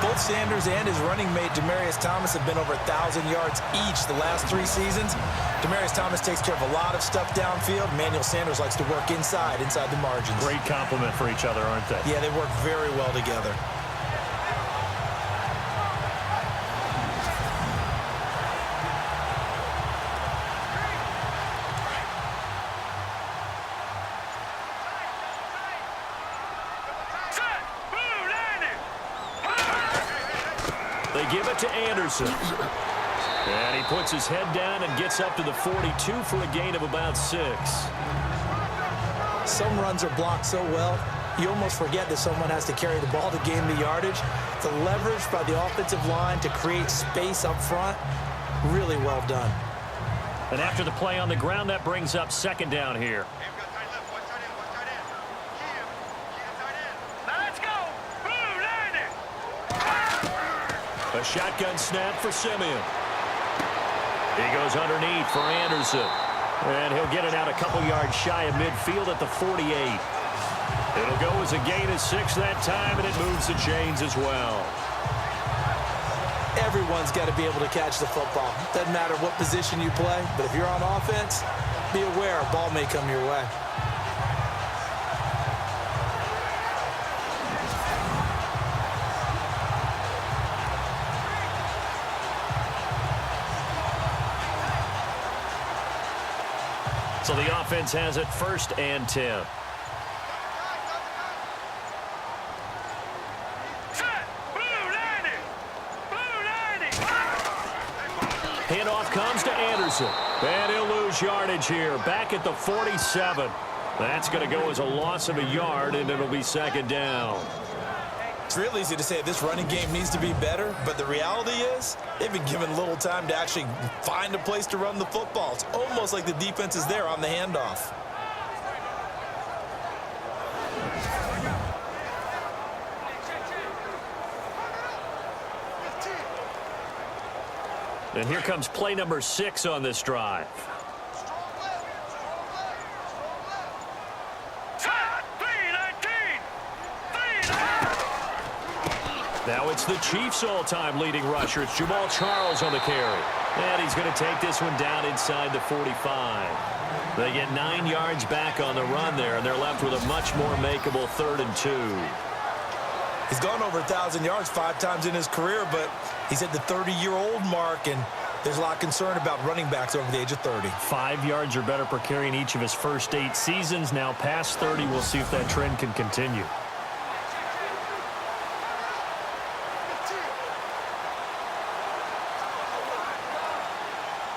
Both Sanders and his running mate, Demaryius Thomas, have been over 1,000 yards each the last 3 seasons. Demaryius Thomas takes care of a lot of stuff downfield. Emmanuel Sanders likes to work inside the margins. Great compliment for each other, aren't they? Yeah, they work very well together. They give it to Anderson. And he puts his head down and gets up to the 42 for a gain of about 6. Some runs are blocked so well, you almost forget that someone has to carry the ball to gain the yardage. The leverage by the offensive line to create space up front, really well done. And after the play on the ground, that brings up 2nd down here. Let's go! Blue, landing! A shotgun snap for Simeon. He goes underneath for Anderson. And he'll get it out a couple yards shy of midfield at the 48. It'll go as a gain of 6 that time, and it moves the chains as well. Everyone's got to be able to catch the football. Doesn't matter what position you play, but if you're on offense, be aware a ball may come your way. So the offense has it 1st and 10. Handoff comes to Anderson. And he'll lose yardage here. Back at the 47. That's going to go as a loss of a yard, and it'll be 2nd down. It's real easy to say this running game needs to be better, but the reality is they've been given little time to actually find a place to run the football. It's almost like the defense is there on the handoff. And here comes play number 6 on this drive. Now it's the Chiefs' all-time leading rusher. It's Jamal Charles on the carry. And he's going to take this one down inside the 45. They get 9 yards back on the run there, and they're left with a much more makeable 3rd and 2. He's gone over 1,000 yards 5 times in his career, but he's at the 30-year-old mark, and there's a lot of concern about running backs over the age of 30. 5 yards or better per carry in each of his first 8 seasons. Now past 30, we'll see if that trend can continue.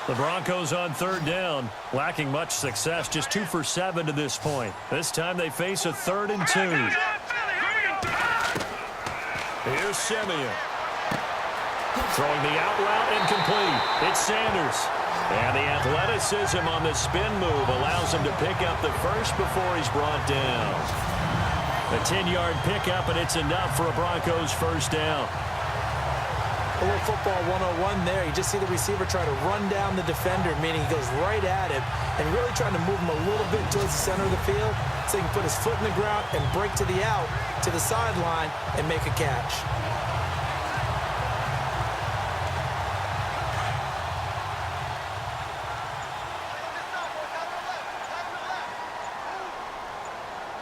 The Broncos on 3rd down, lacking much success, just 2 for 7 to this point. This time they face a 3rd and 2. Here's Simeon. Throwing the out route incomplete. It's Sanders. And the athleticism on the spin move allows him to pick up the first before he's brought down. A 10-yard pickup, and it's enough for a Broncos first down. A little football 101 there. You just see the receiver try to run down the defender, meaning he goes right at him and really trying to move him a little bit towards the center of the field so he can put his foot in the ground and break to the out, to the sideline, and make a catch.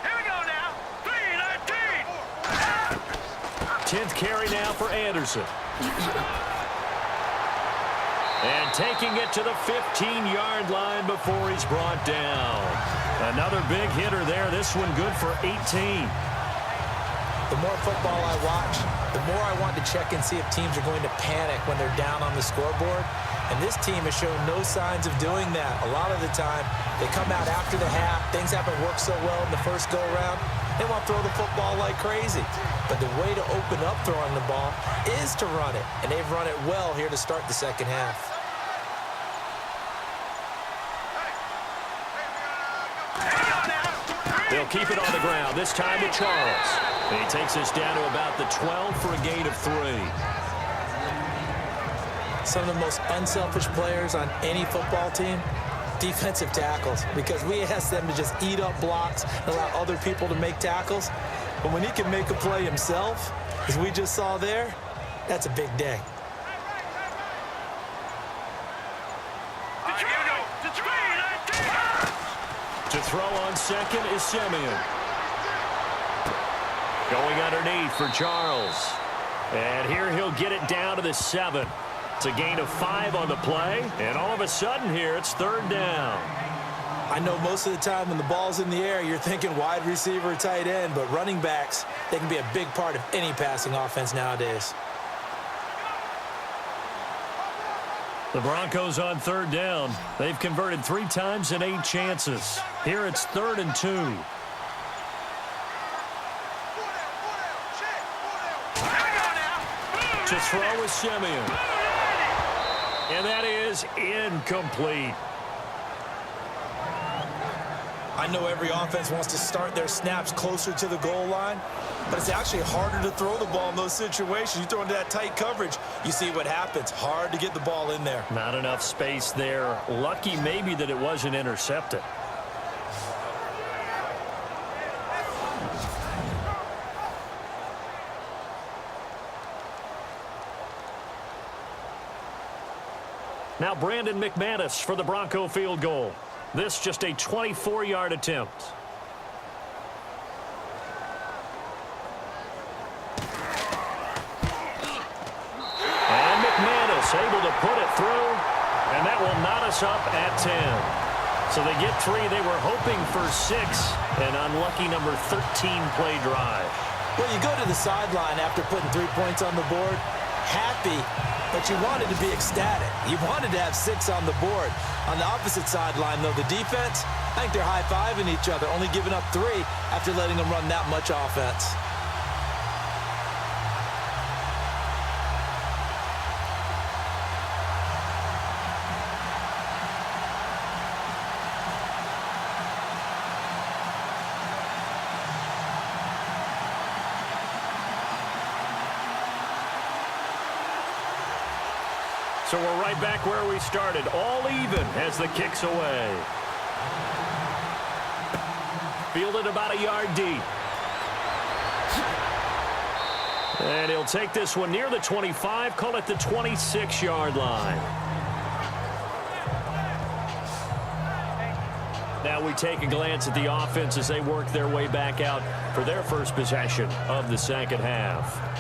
Here we go now. 3-19. 10th carry now for Anderson. And taking it to the 15-yard line before he's brought down. Another big hitter there. This one good for 18. The more football I watch, the more I want to check and see if teams are going to panic when they're down on the scoreboard. And this team has shown no signs of doing that. A lot of the time, they come out after the half. Things haven't worked so well in the first go-around. They want to throw the football like crazy. But the way to open up throwing the ball is to run it. And they've run it well here to start the second half. They'll keep it on the ground, this time with Charles. And he takes us down to about the 12 for a gain of 3. Some of the most unselfish players on any football team, defensive tackles, because we ask them to just eat up blocks and allow other people to make tackles. But when he can make a play himself, as we just saw there, that's a big day. To throw on second is Simeon. Going underneath for Charles. And here he'll get it down to the 7. It's a gain of 5 on the play. And all of a sudden here, it's 3rd down. I know most of the time when the ball's in the air, you're thinking wide receiver, tight end, but running backs, they can be a big part of any passing offense nowadays. The Broncos on 3rd down. They've converted 3 times in 8 chances. Here it's 3rd and 2. To throw is Simeon. And that is incomplete. I know every offense wants to start their snaps closer to the goal line, but it's actually harder to throw the ball in those situations. You throw into that tight coverage, you see what happens. Hard to get the ball in there. Not enough space there. Lucky maybe that it wasn't intercepted. Now Brandon McManus for the Bronco field goal. This just a 24-yard attempt. And McManus able to put it through, and that will knot us up at 10. So they get 3. They were hoping for 6. An unlucky number 13 play drive. Well, you go to the sideline after putting 3 points on the board, happy, but you wanted to be ecstatic. You wanted to have 6 on the board. On the opposite sideline, though, the defense, I think they're high-fiving each other, only giving up 3 after letting them run that much offense. So we're right back where we started, all even as the kick's away. Fielded about a yard deep. And he'll take this one near the 25, call it the 26-yard line. Now we take a glance at the offense as they work their way back out for their first possession of the second half.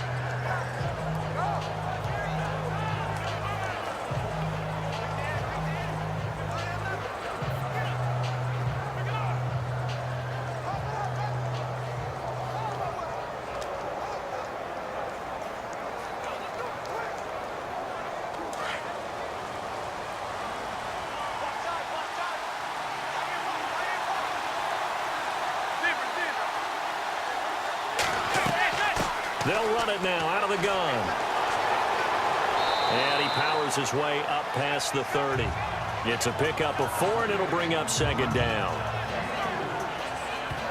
They'll run it now out of the gun. And he powers his way up past the 30. It's a pickup of 4, and it'll bring up second down.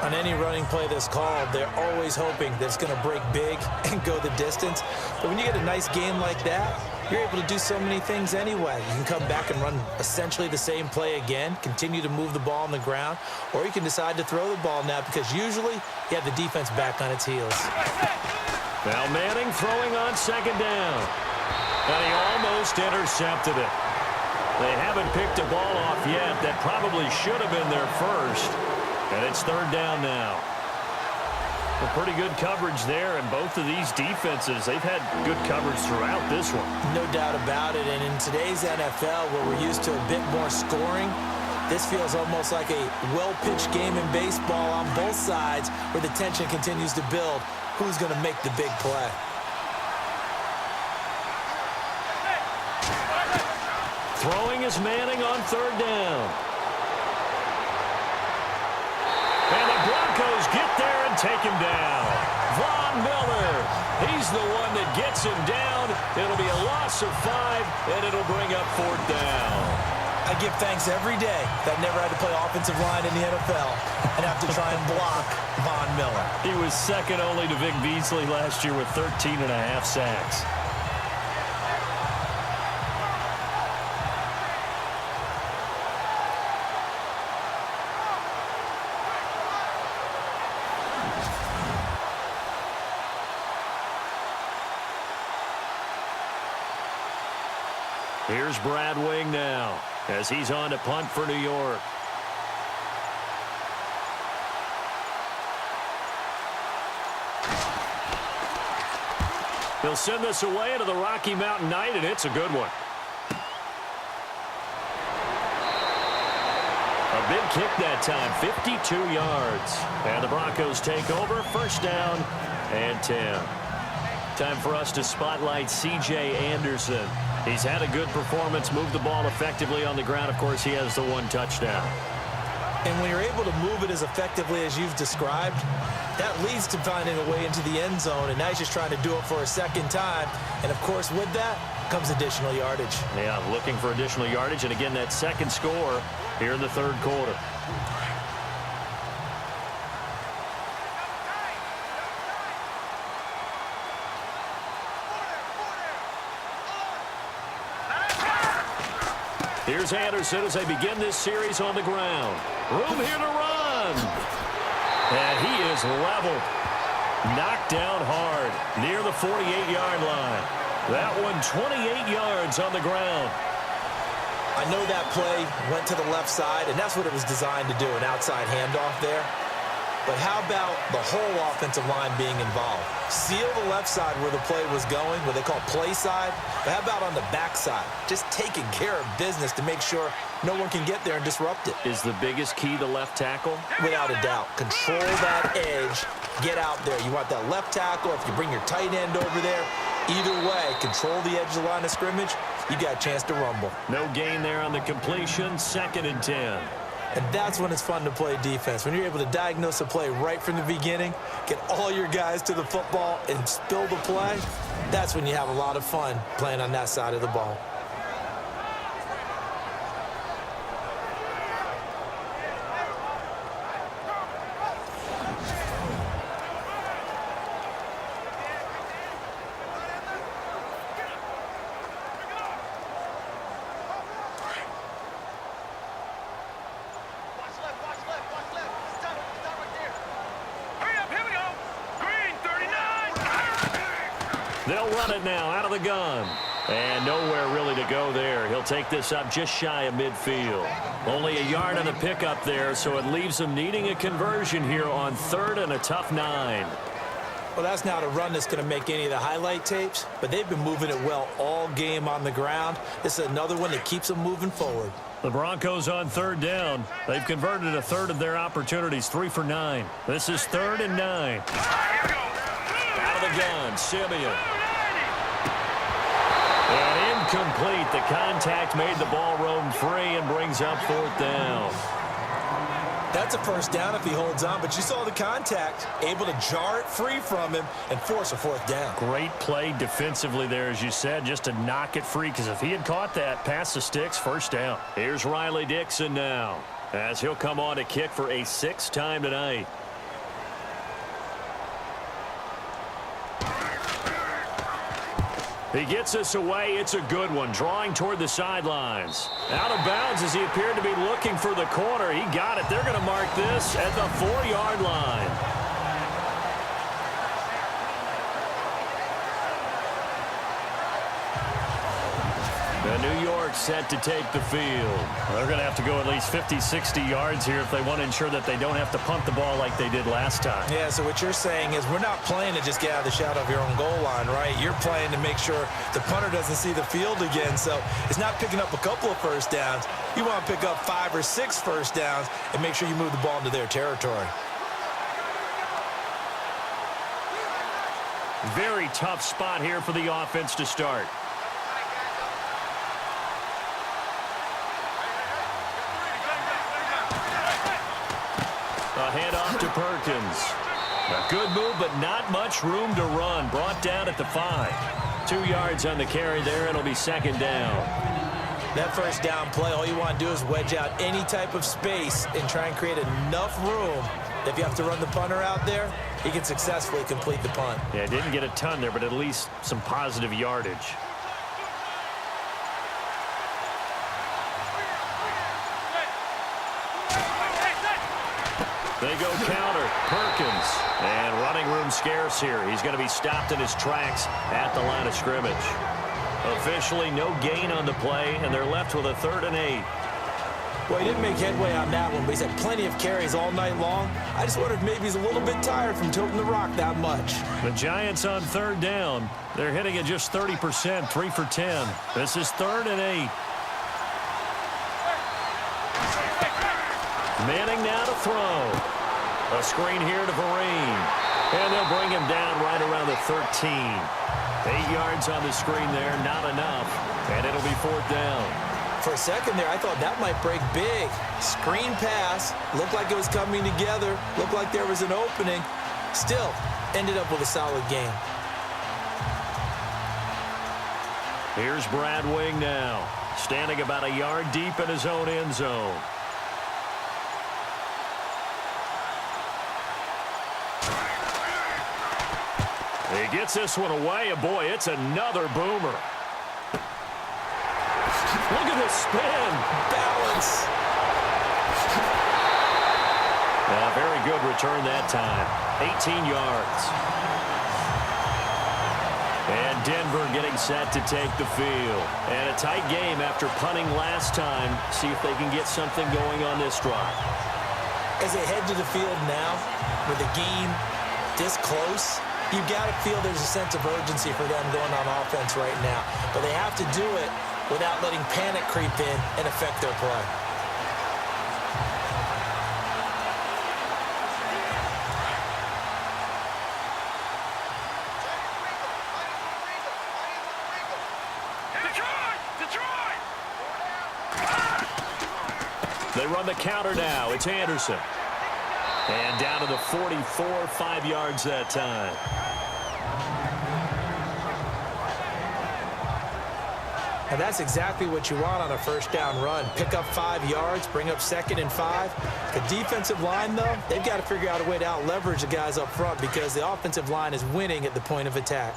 On any running play that's called, they're always hoping that it's going to break big and go the distance. But when you get a nice game like that, you're able to do so many things anyway. You can come back and run essentially the same play again, continue to move the ball on the ground, or you can decide to throw the ball now because usually you have the defense back on its heels. Now Manning throwing on second down. And he almost intercepted it. They haven't picked a ball off yet. That probably should have been their first. And it's third down now. A pretty good coverage there, and both of these defenses, they've had good coverage throughout this one. No doubt about it, and in today's NFL, where we're used to a bit more scoring, this feels almost like a well-pitched game in baseball on both sides where the tension continues to build. Who's going to make the big play? Throwing is Manning on third down. And the Broncos get there and take him down. Von Miller, he's the one that gets him down. It'll be a loss of 5, and it'll bring up fourth down. I give thanks every day that I never had to play offensive line in the NFL and have to try and block Von Miller. He was second only to Vic Beasley last year with 13.5 sacks. Here's Brad Wing now as he's on to punt for New York. He'll send this away into the Rocky Mountain night, and it's a good one. A big kick that time, 52 yards. And the Broncos take over, first down and 10. Time for us to spotlight C.J. Anderson. He's had a good performance, moved the ball effectively on the ground. Of course, he has the 1 touchdown. And when you're able to move it as effectively as you've described, that leads to finding a way into the end zone, and now he's just trying to do it for a second time. And, of course, with that comes additional yardage. Yeah, looking for additional yardage, and again, that second score here in the third quarter. Here's Anderson as they begin this series on the ground. Room here to run. And he is leveled. Knocked down hard near the 48-yard line. That one 28 yards on the ground. I know that play went to the left side, and that's what it was designed to do, an outside handoff there. But how about the whole offensive line being involved? Seal the left side where the play was going, what they call play side. But how about on the back side? Just taking care of business to make sure no one can get there and disrupt it. Is the biggest key the left tackle? Without a doubt. Control that edge. Get out there. You want that left tackle. If you bring your tight end over there, either way, control the edge of the line of scrimmage, you got a chance to rumble. No gain there on the completion. 2nd and 10. And that's when it's fun to play defense. When you're able to diagnose a play right from the beginning, get all your guys to the football and spill the play, that's when you have a lot of fun playing on that side of the ball. They'll run it now out of the gun. And nowhere really to go there. He'll take this up just shy of midfield. Only a yard on the pickup there, so it leaves them needing a conversion here on 3rd and a tough 9. Well, that's not a run that's going to make any of the highlight tapes, but they've been moving it well all game on the ground. This is another one that keeps them moving forward. The Broncos on 3rd down. They've converted a third of their opportunities, 3 for 9. This is 3rd and 9. Out of the gun, Simeon. And incomplete. The contact made the ball roam free and brings up 4th down. That's a first down if he holds on, but you saw the contact, able to jar it free from him and force a 4th down. Great play defensively there, as you said, just to knock it free, because if he had caught that, past the sticks, first down. Here's Riley Dixon now, as he'll come on to kick for a 6th time tonight. He gets us away. It's a good one. Drawing toward the sidelines. Out of bounds as he appeared to be looking for the corner. He got it. They're going to mark this at the 4-yard line. The New York set to take the field. They're going to have to go at least 50, 60 yards here if they want to ensure that they don't have to punt the ball like they did last time. Yeah, so what you're saying is we're not playing to just get out of the shadow of your own goal line, right? You're playing to make sure the punter doesn't see the field again. So it's not picking up a couple of first downs. You want to pick up 5 or 6 first downs and make sure you move the ball into their territory. Very tough spot here for the offense to start. A handoff to Perkins. A good move, but not much room to run. Brought down at the 5. 2 yards on the carry there. It'll be 2nd down. That first down play, all you want to do is wedge out any type of space and try and create enough room. If you have to run the punter out there, he can successfully complete the punt. Yeah, didn't get a ton there, but at least some positive yardage. They go counter. Perkins. And running room scarce here. He's going to be stopped in his tracks at the line of scrimmage. Officially no gain on the play, and they're left with a 3rd and 8. Well, he didn't make headway on that one, but he's had plenty of carries all night long. I just wondered if maybe he's a little bit tired from tilting the rock that much. The Giants on 3rd down. They're hitting at just 30%, 3 for 10. This is 3rd and 8. Manning now to throw. A screen here to Vereen. And they'll bring him down right around the 13. 8 yards on the screen there, not enough. And it'll be 4th down. For a second there, I thought that might break big. Screen pass. Looked like it was coming together. Looked like there was an opening. Still, ended up with a solid game. Here's Brad Wing now. Standing about a yard deep in his own end zone. He gets this one away, and boy, it's another boomer. Look at this spin. Balance. Very good return that time. 18 yards. And Denver getting set to take the field. And a tight game after punting last time. See if they can get something going on this drive. As they head to the field now, with the game this close, you've got to feel there's a sense of urgency for them going on offense right now. But they have to do it without letting panic creep in and affect their play. They run the counter now. It's Anderson. And down to the 44, 5 yards that time. And that's exactly what you want on a first down run. Pick up 5 yards, bring up 2nd and 5. The defensive line, though, they've got to figure out a way to out-leverage the guys up front because the offensive line is winning at the point of attack.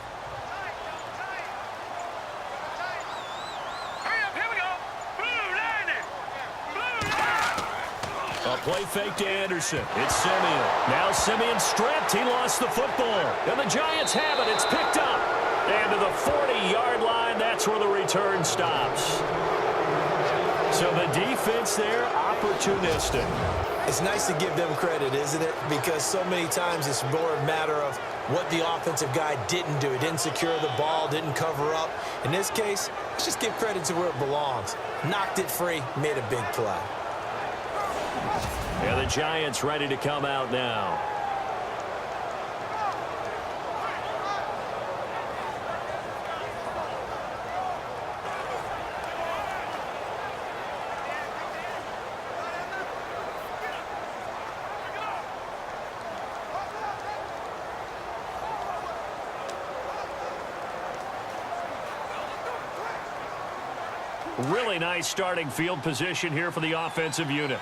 A play fake to Anderson. It's Simeon. Now Simeon stripped. He lost the football. And the Giants have it. It's picked up. And to the 40-yard line, that's where the return stops. So the defense there, opportunistic. It's nice to give them credit, isn't it? Because so many times it's more a matter of what the offensive guy didn't do. He didn't secure the ball, didn't cover up. In this case, let's just give credit to where it belongs. Knocked it free, made a big play. Yeah, the Giants ready to come out now. Really nice starting field position here for the offensive unit.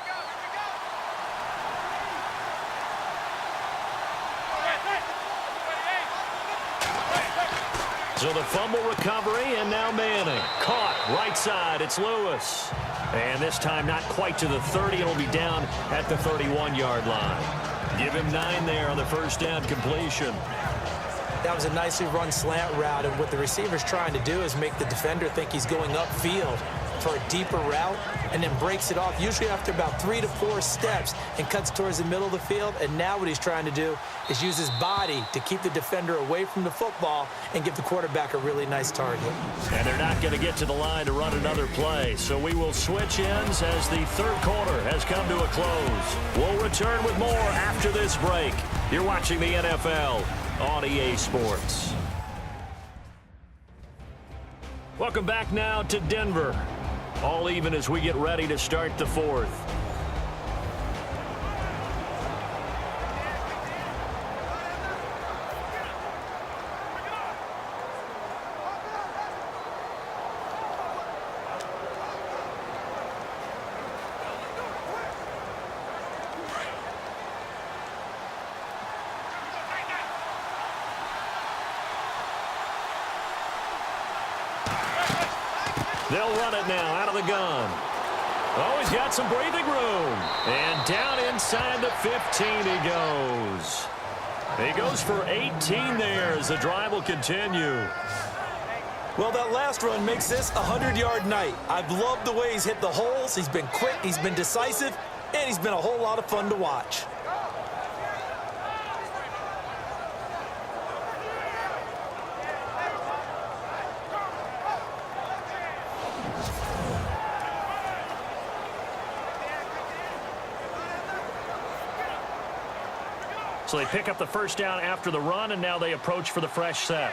So the fumble recovery, and now Manning. Caught, right side, it's Lewis. And this time not quite to the 30, it'll be down at the 31-yard line. Give him 9 there on the first down completion. That was a nicely run slant route, and what the receiver's trying to do is make the defender think he's going upfield for a deeper route and then breaks it off, usually after about 3 to 4 steps, and cuts towards the middle of the field. And now what he's trying to do is use his body to keep the defender away from the football and give the quarterback a really nice target. And they're not going to get to the line to run another play, so we will switch ends as the third quarter has come to a close. We'll return with more after this break. You're watching the NFL on EA Sports. Welcome back now to Denver. All even as we get ready to start the fourth. They'll run it now out of the gun. Oh, he's got some breathing room. And down inside the 15 he goes. He goes for 18 there as the drive will continue. Well, that last run makes this a 100-yard night. I've loved the way he's hit the holes. He's been quick, he's been decisive, and he's been a whole lot of fun to watch. So they pick up the first down after the run, and now they approach for the fresh set.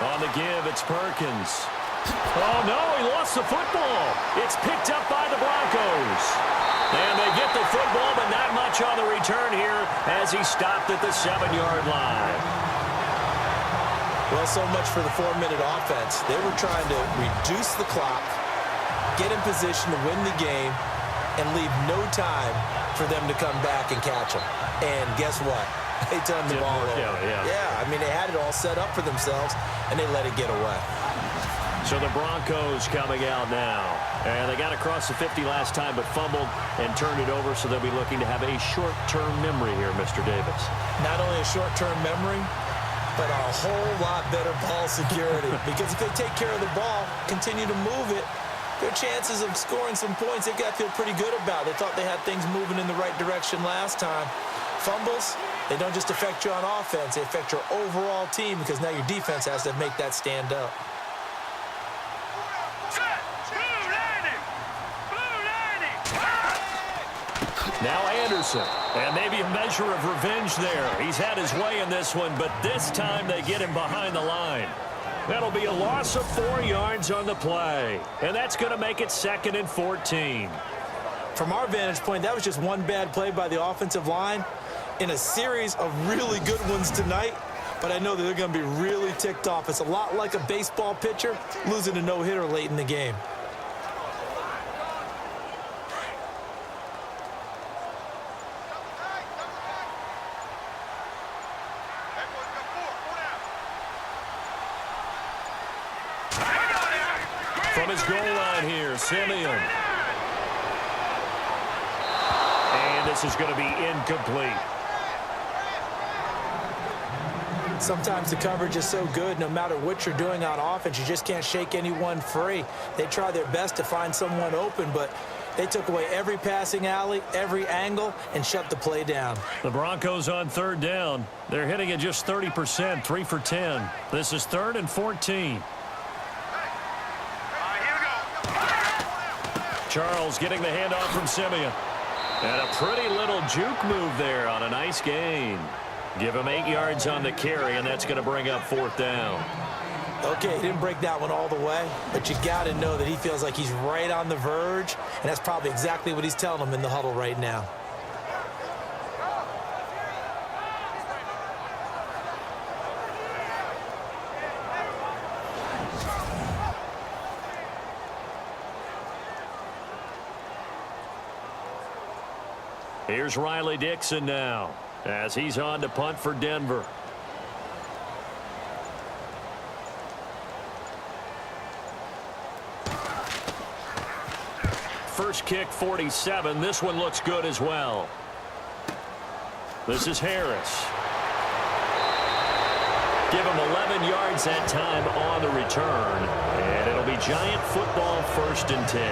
On the give, it's Perkins. Oh, no, he lost the football. It's picked up by the Broncos. And they get the football, but not much on the return here as he stopped at the 7-yard line. Well, so much for the 4-minute offense. They were trying to reduce the clock, get in position to win the game, and leave no time for them to come back and catch them. And guess what? They turned the ball over. Yeah, I mean, they had it all set up for themselves, and they let it get away. So the Broncos coming out now. And they got across the 50 last time, but fumbled and turned it over, so they'll be looking to have a short-term memory here, Mr. Davis. Not only a short-term memory, but a whole lot better ball security. Because if they take care of the ball, continue to move it, their chances of scoring some points, they've got to feel pretty good about. They thought they had things moving in the right direction last time. Fumbles, they don't just affect you on offense, they affect your overall team because now your defense has to make that stand up. Now Anderson, and maybe a measure of revenge there. He's had his way in this one, but this time they get him behind the line. That'll be a loss of 4 yards on the play, and that's going to make it 2nd and 14. From our vantage point, that was just one bad play by the offensive line in a series of really good ones tonight, but I know that they're going to be really ticked off. It's a lot like a baseball pitcher losing a no-hitter late in the game. From his goal line here, Simeon. And this is going to be incomplete. Sometimes the coverage is so good, no matter what you're doing on offense, you just can't shake anyone free. They try their best to find someone open, but they took away every passing alley, every angle, and shut the play down. The Broncos on third down. They're hitting at just 30%, 3 for 10. This is 3rd and 14. Charles getting the handoff from Simeon. And a pretty little juke move there on a nice gain. Give him 8 yards on the carry, and that's going to bring up 4th down. Okay, he didn't break that one all the way, but you got to know that he feels like he's right on the verge, and that's probably exactly what he's telling them in the huddle right now. Here's Riley Dixon now, as he's on to punt for Denver. First kick, 47. This one looks good as well. This is Harris. Give him 11 yards that time on the return. And it'll be Giant football, 1st and 10.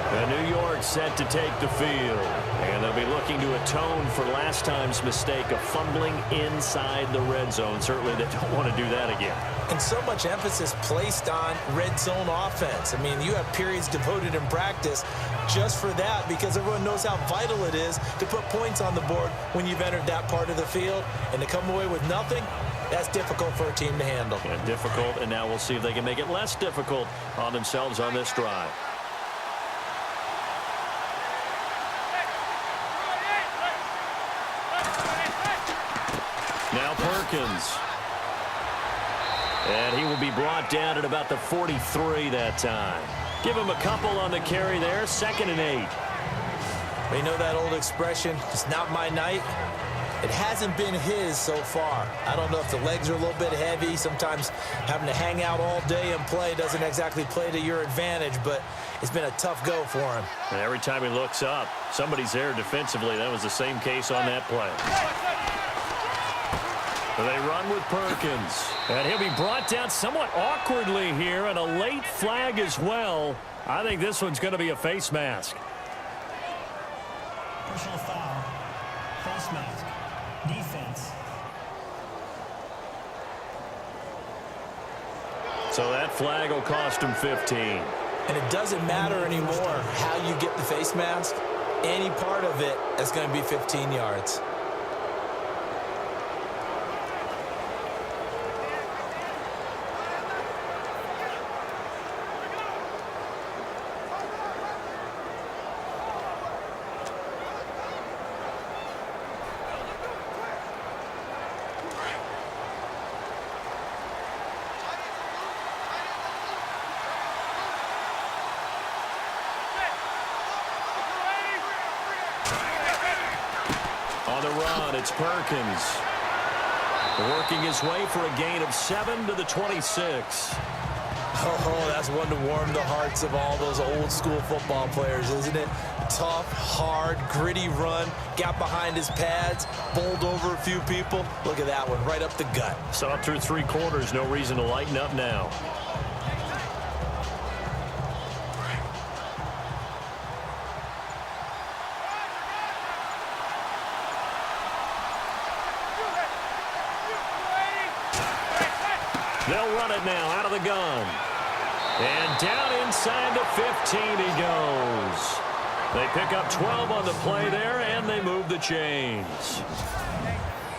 And New York set to take the field. And they'll be looking to atone for last time's mistake of fumbling inside the red zone. Certainly they don't want to do that again. And so much emphasis placed on red zone offense. I mean, you have periods devoted in practice just for that because everyone knows how vital it is to put points on the board when you've entered that part of the field. And to come away with nothing, that's difficult for a team to handle. Yeah, difficult, and now we'll see if they can make it less difficult on themselves on this drive. Now Perkins. And he will be brought down at about the 43 that time. Give him a couple on the carry there. 2nd and 8. You know that old expression, it's not my night? It hasn't been his so far. I don't know if the legs are a little bit heavy. Sometimes having to hang out all day and play doesn't exactly play to your advantage, but it's been a tough go for him. And every time he looks up, somebody's there defensively. That was the same case on that play. They run with Perkins. And he'll be brought down somewhat awkwardly here, and a late flag as well. I think this one's going to be a face mask. Personal foul. Face mask. Defense. So that flag will cost him 15. And it doesn't matter anymore how you get the face mask. Any part of it is going to be 15 yards. On the run, it's Perkins. Working his way for a gain of 7 to the 26. Oh, that's one to warm the hearts of all those old school football players, isn't it? Tough, hard, gritty run. Got behind his pads, bowled over a few people. Look at that one, right up the gut. Saw it through 3 quarters. No reason to lighten up now. They'll run it now out of the gun. And down inside the 15 he goes. They pick up 12 on the play there, and they move the chains.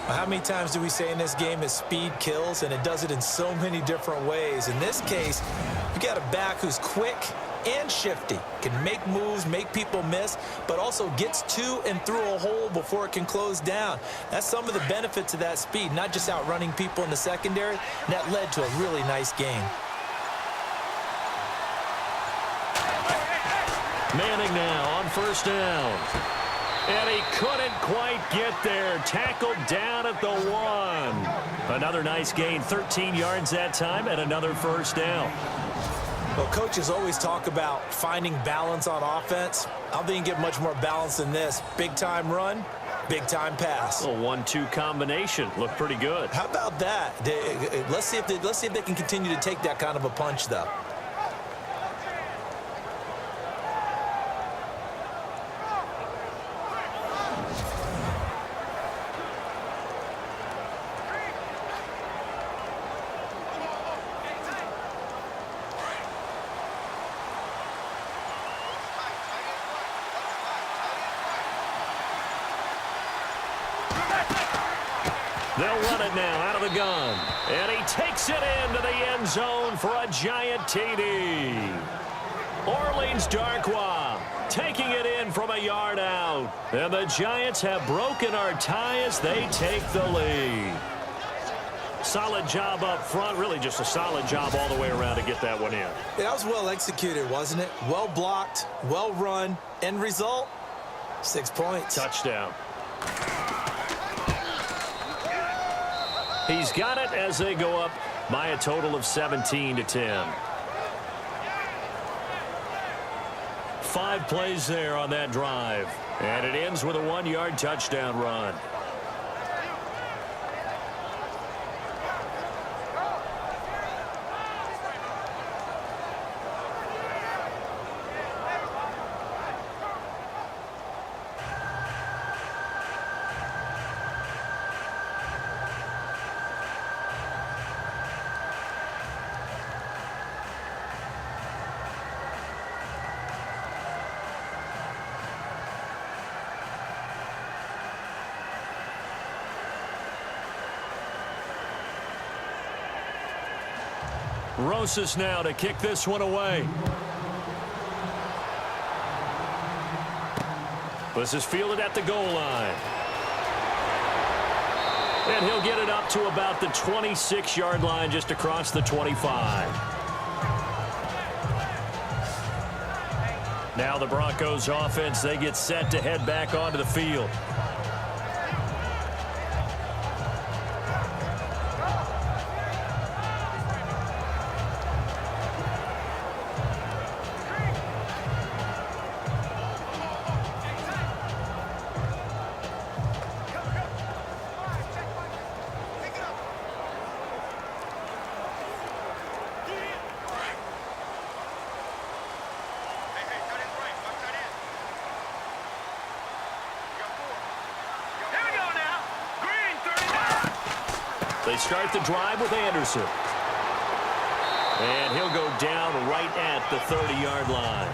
How many times do we say in this game that speed kills, and it does it in so many different ways? In this case, you got a back who's quick and shifty, can make moves, make people miss, but also gets to and through a hole before it can close down. That's some of the benefits of that speed, not just outrunning people in the secondary, and that led to a really nice game. Manning now on 1st down. And he couldn't quite get there. Tackled down at the 1. Another nice gain, 13 yards that time, and another 1st down. Well, coaches always talk about finding balance on offense. I don't think you can get much more balance than this. Big-time run, big-time pass. A 1-2 combination. Looked pretty good. How about that? Let's see if they can continue to take that kind of a punch, though. They'll run it now out of the gun. And he takes it into the end zone for a giant TD. Orleans Darkwa taking it in from a yard out. And the Giants have broken our tie as they take the lead. Solid job up front. Really just a solid job all the way around to get that one in. That was well executed, wasn't it? Well blocked, well run. End result, 6 points. Touchdown. He's got it as they go up by a total of 17-10. 5 plays there on that drive. And it ends with a 1-yard touchdown run. Rosas now to kick this one away. This is fielded at the goal line. And he'll get it up to about the 26-yard line, just across the 25. Now the Broncos offense, they get set to head back onto the field. They start the drive with Anderson. And he'll go down right at the 30-yard line.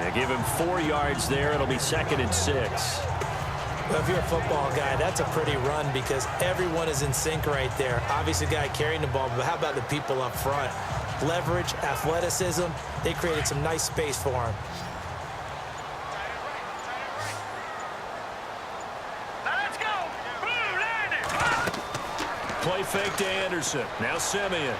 And give him 4 yards there. It'll be 2nd and 6. Well, if you're a football guy, that's a pretty run because everyone is in sync right there. Obviously, the guy carrying the ball, but how about the people up front? Leverage, athleticism, they created some nice space for him. Play fake to Anderson. Now Simeon.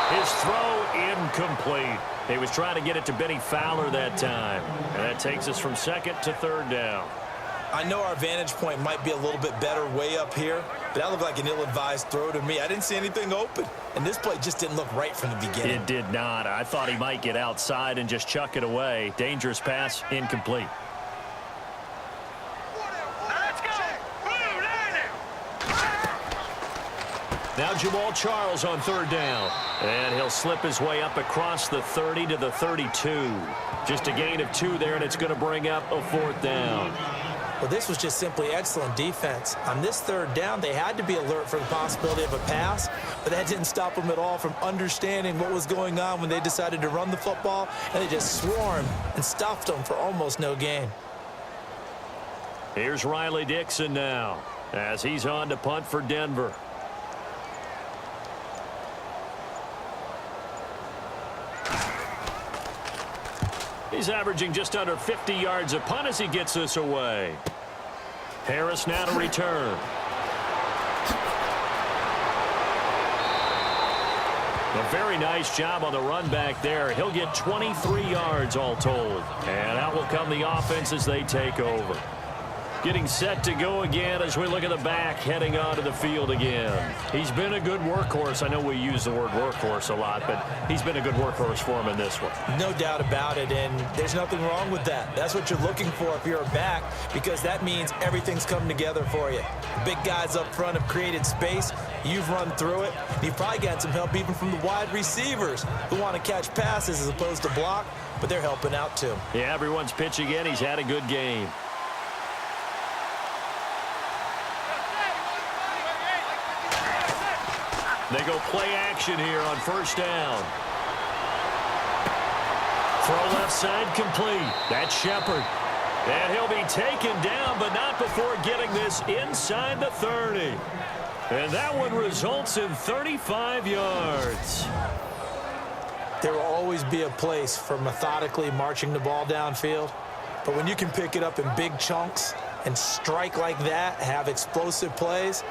His throw incomplete. He was trying to get it to Benny Fowler that time. And that takes us from 2nd to 3rd down. I know our vantage point might be a little bit better way up here, but that looked like an ill-advised throw to me. I didn't see anything open, and this play just didn't look right from the beginning. It did not. I thought he might get outside and just chuck it away. Dangerous pass, incomplete. Now Jamal Charles on 3rd down. And he'll slip his way up across the 30 to the 32. Just a gain of 2 there, and it's going to bring up a 4th down. Well, this was just simply excellent defense. On this 3rd down, they had to be alert for the possibility of a pass, but that didn't stop them at all from understanding what was going on when they decided to run the football, and they just swarmed and stuffed them for almost no gain. Here's Riley Dixon now as he's on to punt for Denver. He's averaging just under 50 yards a punt as he gets this away. Harris now to return. A very nice job on the run back there. He'll get 23 yards all told. And out will come the offense as they take over. Getting set to go again as we look at the back heading onto the field again. He's been a good workhorse. I know we use the word workhorse a lot, but he's been a good workhorse for him in this one. No doubt about it, and there's nothing wrong with that. That's what you're looking for if you're a back, because that means everything's come together for you. The big guys up front have created space. You've run through it. You've probably got some help even from the wide receivers who want to catch passes as opposed to block, but they're helping out too. Yeah, everyone's pitching in. He's had a good game. They go play action here on first down. Throw left side complete. That's Shepard. And he'll be taken down, but not before getting this inside the 30. And that one results in 35 yards. There will always be a place for methodically marching the ball downfield. But when you can pick it up in big chunks and strike like that, have explosive plays,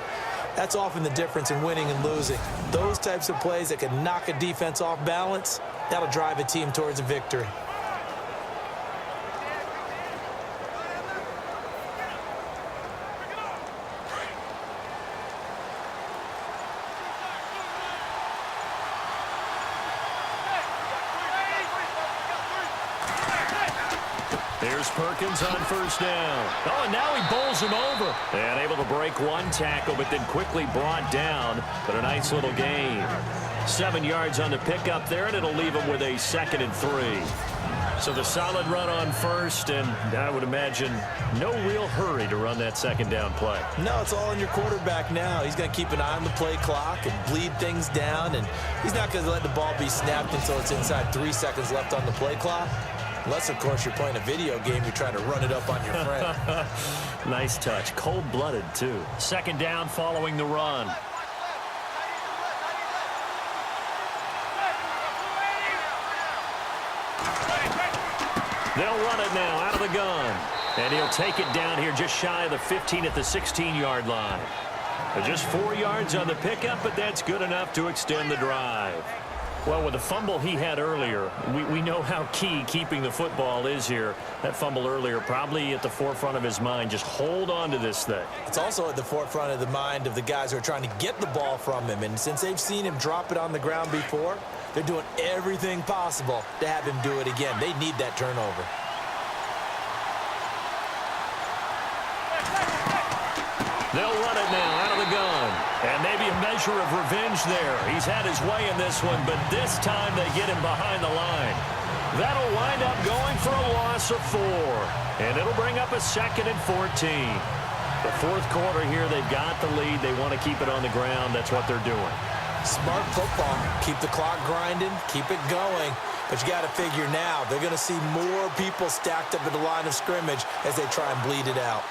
that's often the difference in winning and losing. Those types of plays that can knock a defense off balance, that'll drive a team towards a victory. Here's Perkins on first down. Oh, and now he bowls him over. And able to break one tackle, but then quickly brought down. But a nice little gain. 7 yards on the pickup there, and it'll leave him with a 2nd and 3. So the solid run on first, and I would imagine no real hurry to run that 2nd down play. No, it's all on your quarterback now. He's going to keep an eye on the play clock and bleed things down, and he's not going to let the ball be snapped until it's inside 3 seconds left on the play clock. Unless, of course, you're playing a video game, you're trying to run it up on your friend. Nice touch. Cold-blooded, too. 2nd down following the run. They'll run it now out of the gun. And he'll take it down here just shy of the 15 at the 16-yard line. Just 4 yards on the pickup, but that's good enough to extend the drive. Well, with the fumble he had earlier, we know how key keeping the football is here. That fumble earlier probably at the forefront of his mind. Just hold on to this thing. It's also at the forefront of the mind of the guys who are trying to get the ball from him. And since they've seen him drop it on the ground before, they're doing everything possible to have him do it again. They need that turnover. They'll run it now out of the gun. And maybe a measure of revenge there. He's had his way in this one, but this time they get him behind the line. That'll wind up going for a loss of 4. And it'll bring up a 2nd and 14. The 4th quarter here, they've got the lead. They want to keep it on the ground. That's what they're doing. Smart football. Keep the clock grinding. Keep it going. But you got to figure now, they're going to see more people stacked up at the line of scrimmage as they try and bleed it out.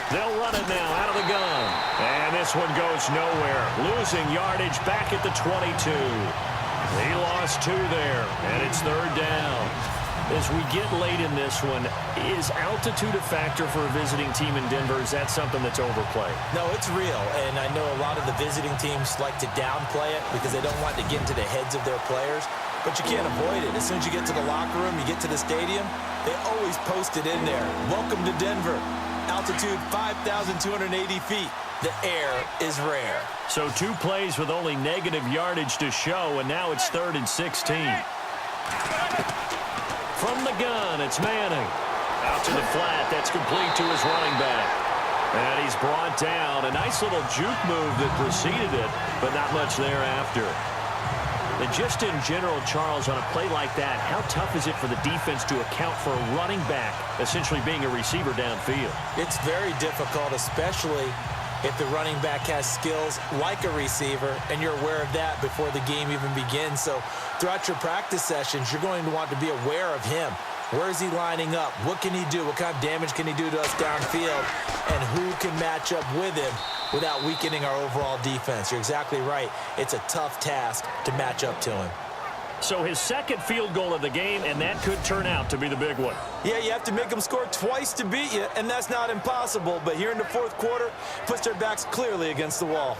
They'll run it now out of the gun. And this one goes nowhere. Losing yardage back at the 22. He lost 2 there, and it's 3rd down. As we get late in this one, is altitude a factor for a visiting team in Denver? Is that something that's overplayed? No, it's real, and I know a lot of the visiting teams like to downplay it because they don't want to get into the heads of their players, but you can't avoid it. As soon as you get to the locker room, you get to the stadium, they always post it in there. Welcome to Denver. Altitude 5,280 feet. The air is rare. So 2 plays with only negative yardage to show, and now it's 3rd and 16. From the gun, it's Manning. Out to the flat. That's complete to his running back. And he's brought down. A nice little juke move that preceded it, but not much thereafter. And just in general, Charles, on a play like that, how tough is it for the defense to account for a running back essentially being a receiver downfield? It's very difficult, especially if the running back has skills like a receiver, and you're aware of that before the game even begins. So throughout your practice sessions, you're going to want to be aware of him. Where is he lining up? What can he do? What kind of damage can he do to us downfield? And who can match up with him without weakening our overall defense? You're exactly right. It's a tough task to match up to him. So his 2nd field goal of the game, and that could turn out to be the big one. Yeah, you have to make them score twice to beat you, and that's not impossible. But here in the 4th quarter, puts their backs clearly against the wall.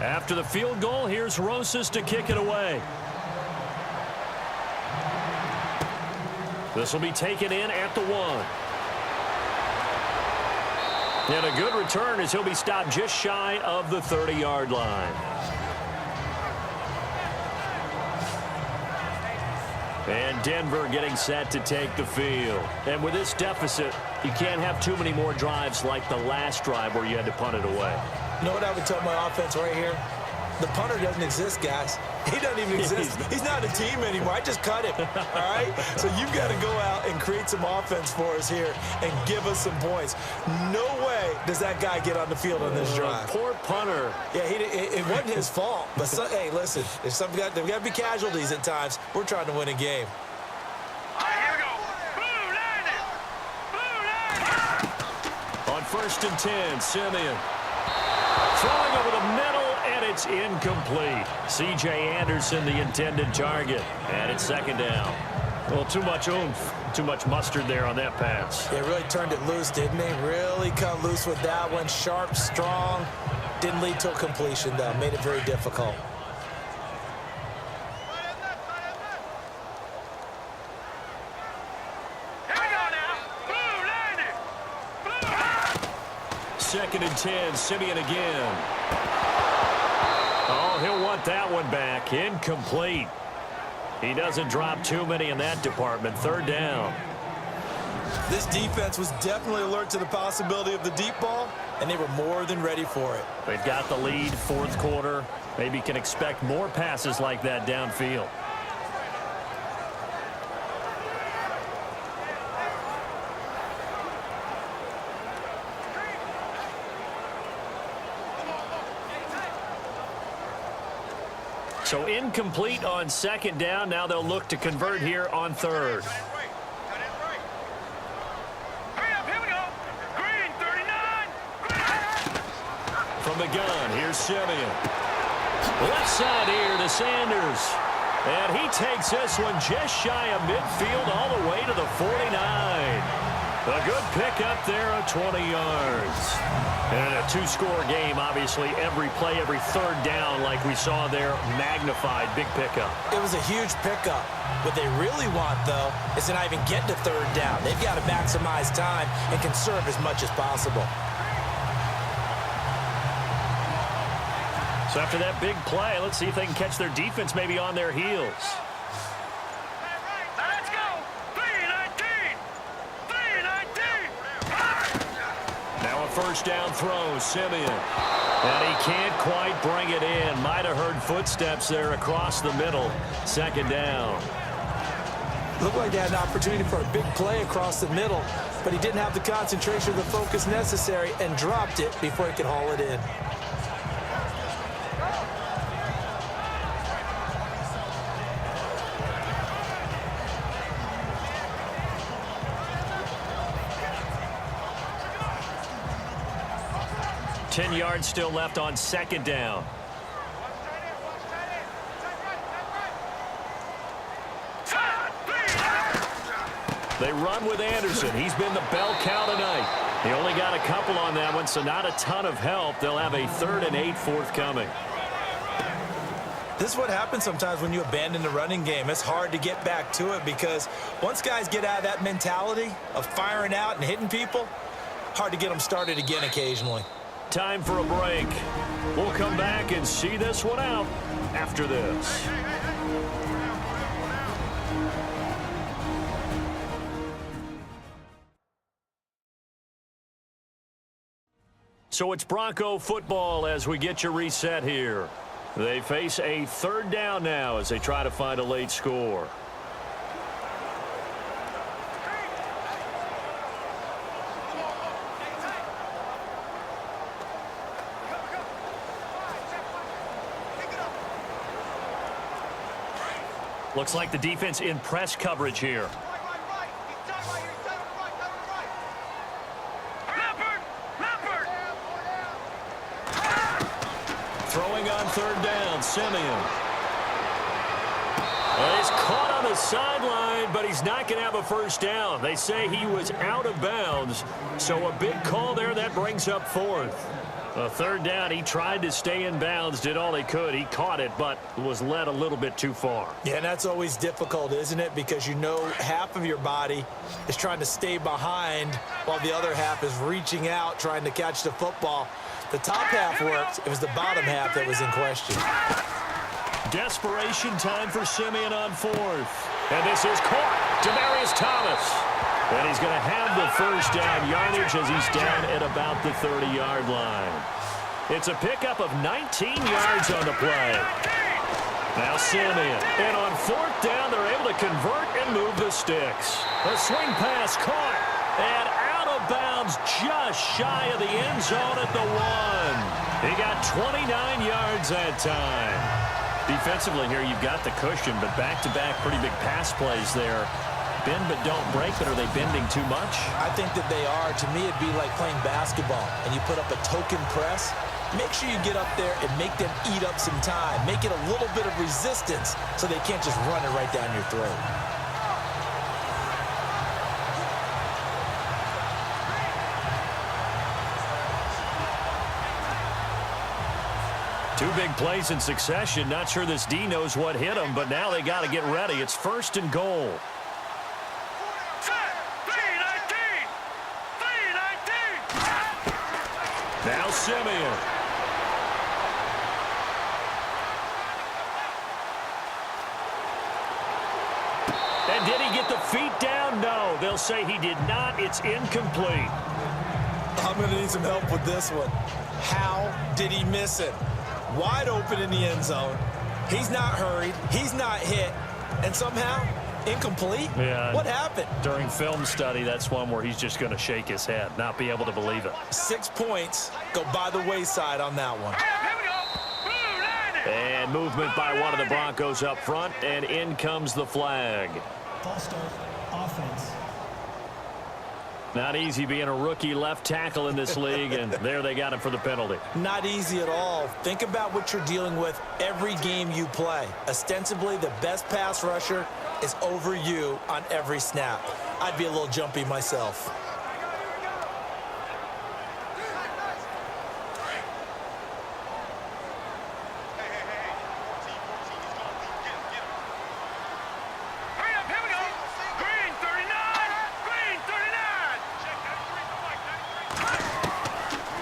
After the field goal, here's Rosas to kick it away. This will be taken in at the 1. And a good return as he'll be stopped just shy of the 30-yard line. And Denver getting set to take the field. And with this deficit, you can't have too many more drives like the last drive where you had to punt it away. You know what I would tell my offense right here? The punter doesn't exist, guys. He doesn't even exist. He's not a team anymore. I just cut him, all right? So you've got to go out and create some offense for us here and give us some points. No way does that guy get on the field on this drive. Poor punter. Yeah, it wasn't his fault. But, hey, listen, there's got to be casualties at times. We're trying to win a game. All right, here we go. Blue line it. Blue line it. On 1st and 10, Simeon. Throwing over the middle, and it's incomplete. C.J. Anderson, the intended target. And it's 2nd down. Well, too much oomph, too much mustard there on that pass. They really turned it loose, didn't they? Really cut loose with that one. Sharp, strong. Didn't lead to a completion, though. Made it very difficult. Here we go now. Blue line it. Blue line. 2nd and 10, Simeon again. Oh, he'll want that one back. Incomplete. He doesn't drop too many in that department. 3rd down. This defense was definitely alert to the possibility of the deep ball, and they were more than ready for it. They've got the lead, 4th quarter. Maybe can expect more passes like that downfield. So incomplete on 2nd down. Now they'll look to convert here on 3rd. Hurry up, here we go. Green, 39. From the gun, here's Simeon. Left side here to Sanders. And he takes this one just shy of midfield all the way to the 49. A good pickup there of 20 yards. And a 2-score game, obviously, every play, every 3rd down, like we saw there, magnified, big pickup. It was a huge pickup. What they really want, though, is to not even get to 3rd down. They've got to maximize time and conserve as much as possible. So after that big play, let's see if they can catch their defense maybe on their heels. Let's go. 319. 319. Now a 1st down throw, Simeon. And he can't quite bring it in. Might have heard footsteps there across the middle. 2nd down. Looked like they had an opportunity for a big play across the middle, but he didn't have the concentration or the focus necessary and dropped it before he could haul it in. Ten yards still left on 2nd down. They run with Anderson. He's been the bell cow tonight. He only got a couple on that one, so not a ton of help. They'll have a 3rd and 8 forthcoming. This is what happens sometimes when you abandon the running game. It's hard to get back to it because once guys get out of that mentality of firing out and hitting people, hard to get them started again occasionally. Time for a break. We'll come back and see this one out after this. So it's Bronco football as we get you reset here. They face a 3rd down now as they try to find a late score. Looks like the defense in press coverage here. Throwing on 3rd down, Simeon. Well, he's caught on the sideline, but he's not going to have a 1st down. They say he was out of bounds, so a big call there that brings up 4th. A third down, he tried to stay in bounds, did all he could. He caught it, but was led a little bit too far. Yeah, and that's always difficult, isn't it? Because you know half of your body is trying to stay behind while the other half is reaching out, trying to catch the football. The top half worked. It was the bottom half that was in question. Desperation time for Simeon on fourth. And this is caught. Demaryius Thomas. And he's going to have the first down yardage as he's down at about the 30-yard line. It's a pickup of 19 yards on the play. Now Simeon. And on fourth down, they're able to convert and move the sticks. A swing pass caught. And out of bounds just shy of the end zone at the 1. He got 29 yards that time. Defensively here, you've got the cushion, but back-to-back pretty big pass plays there. Bend but don't break, but are they bending too much? I think that they are. To me, it'd be like playing basketball, and you put up a token press. Make sure you get up there and make them eat up some time. Make it a little bit of resistance so they can't just run it right down your throat. Two big plays in succession. Not sure this D knows what hit him, but now they got to get ready. It's first and goal. Now Simeon. And did he get the feet down? No. They'll say he did not. It's incomplete. I'm going to need some help with this one. How did he miss it? Wide open in the end zone. He's not hurried. He's not hit. And somehow, incomplete? Yeah. What happened? During film study, that's one where he's just going to shake his head, not be able to believe it. 6 points go by the wayside on that one. And movement by one of the Broncos up front, and in comes the flag. False start, offense. Not easy being a rookie left tackle in this league, and there they got him for the penalty. Not easy at all. Think about what you're dealing with every game you play. Ostensibly, the best pass rusher is over you on every snap. I'd be a little jumpy myself.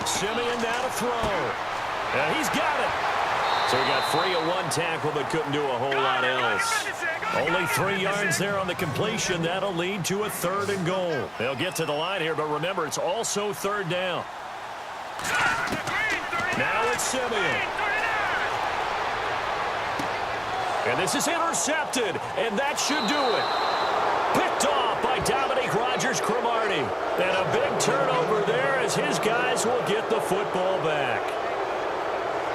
Simeon down to throw. And he's got it. So he got free of one tackle but couldn't do a whole lot else. Only 3 yards there on the completion. That'll lead to a third and goal. They'll get to the line here, but remember, it's also third down. Now it's Simeon. And this is intercepted, and that should do it. Picked off by Dominique Rodgers-Cromartie. And a big turnover there as his guys will get the football back.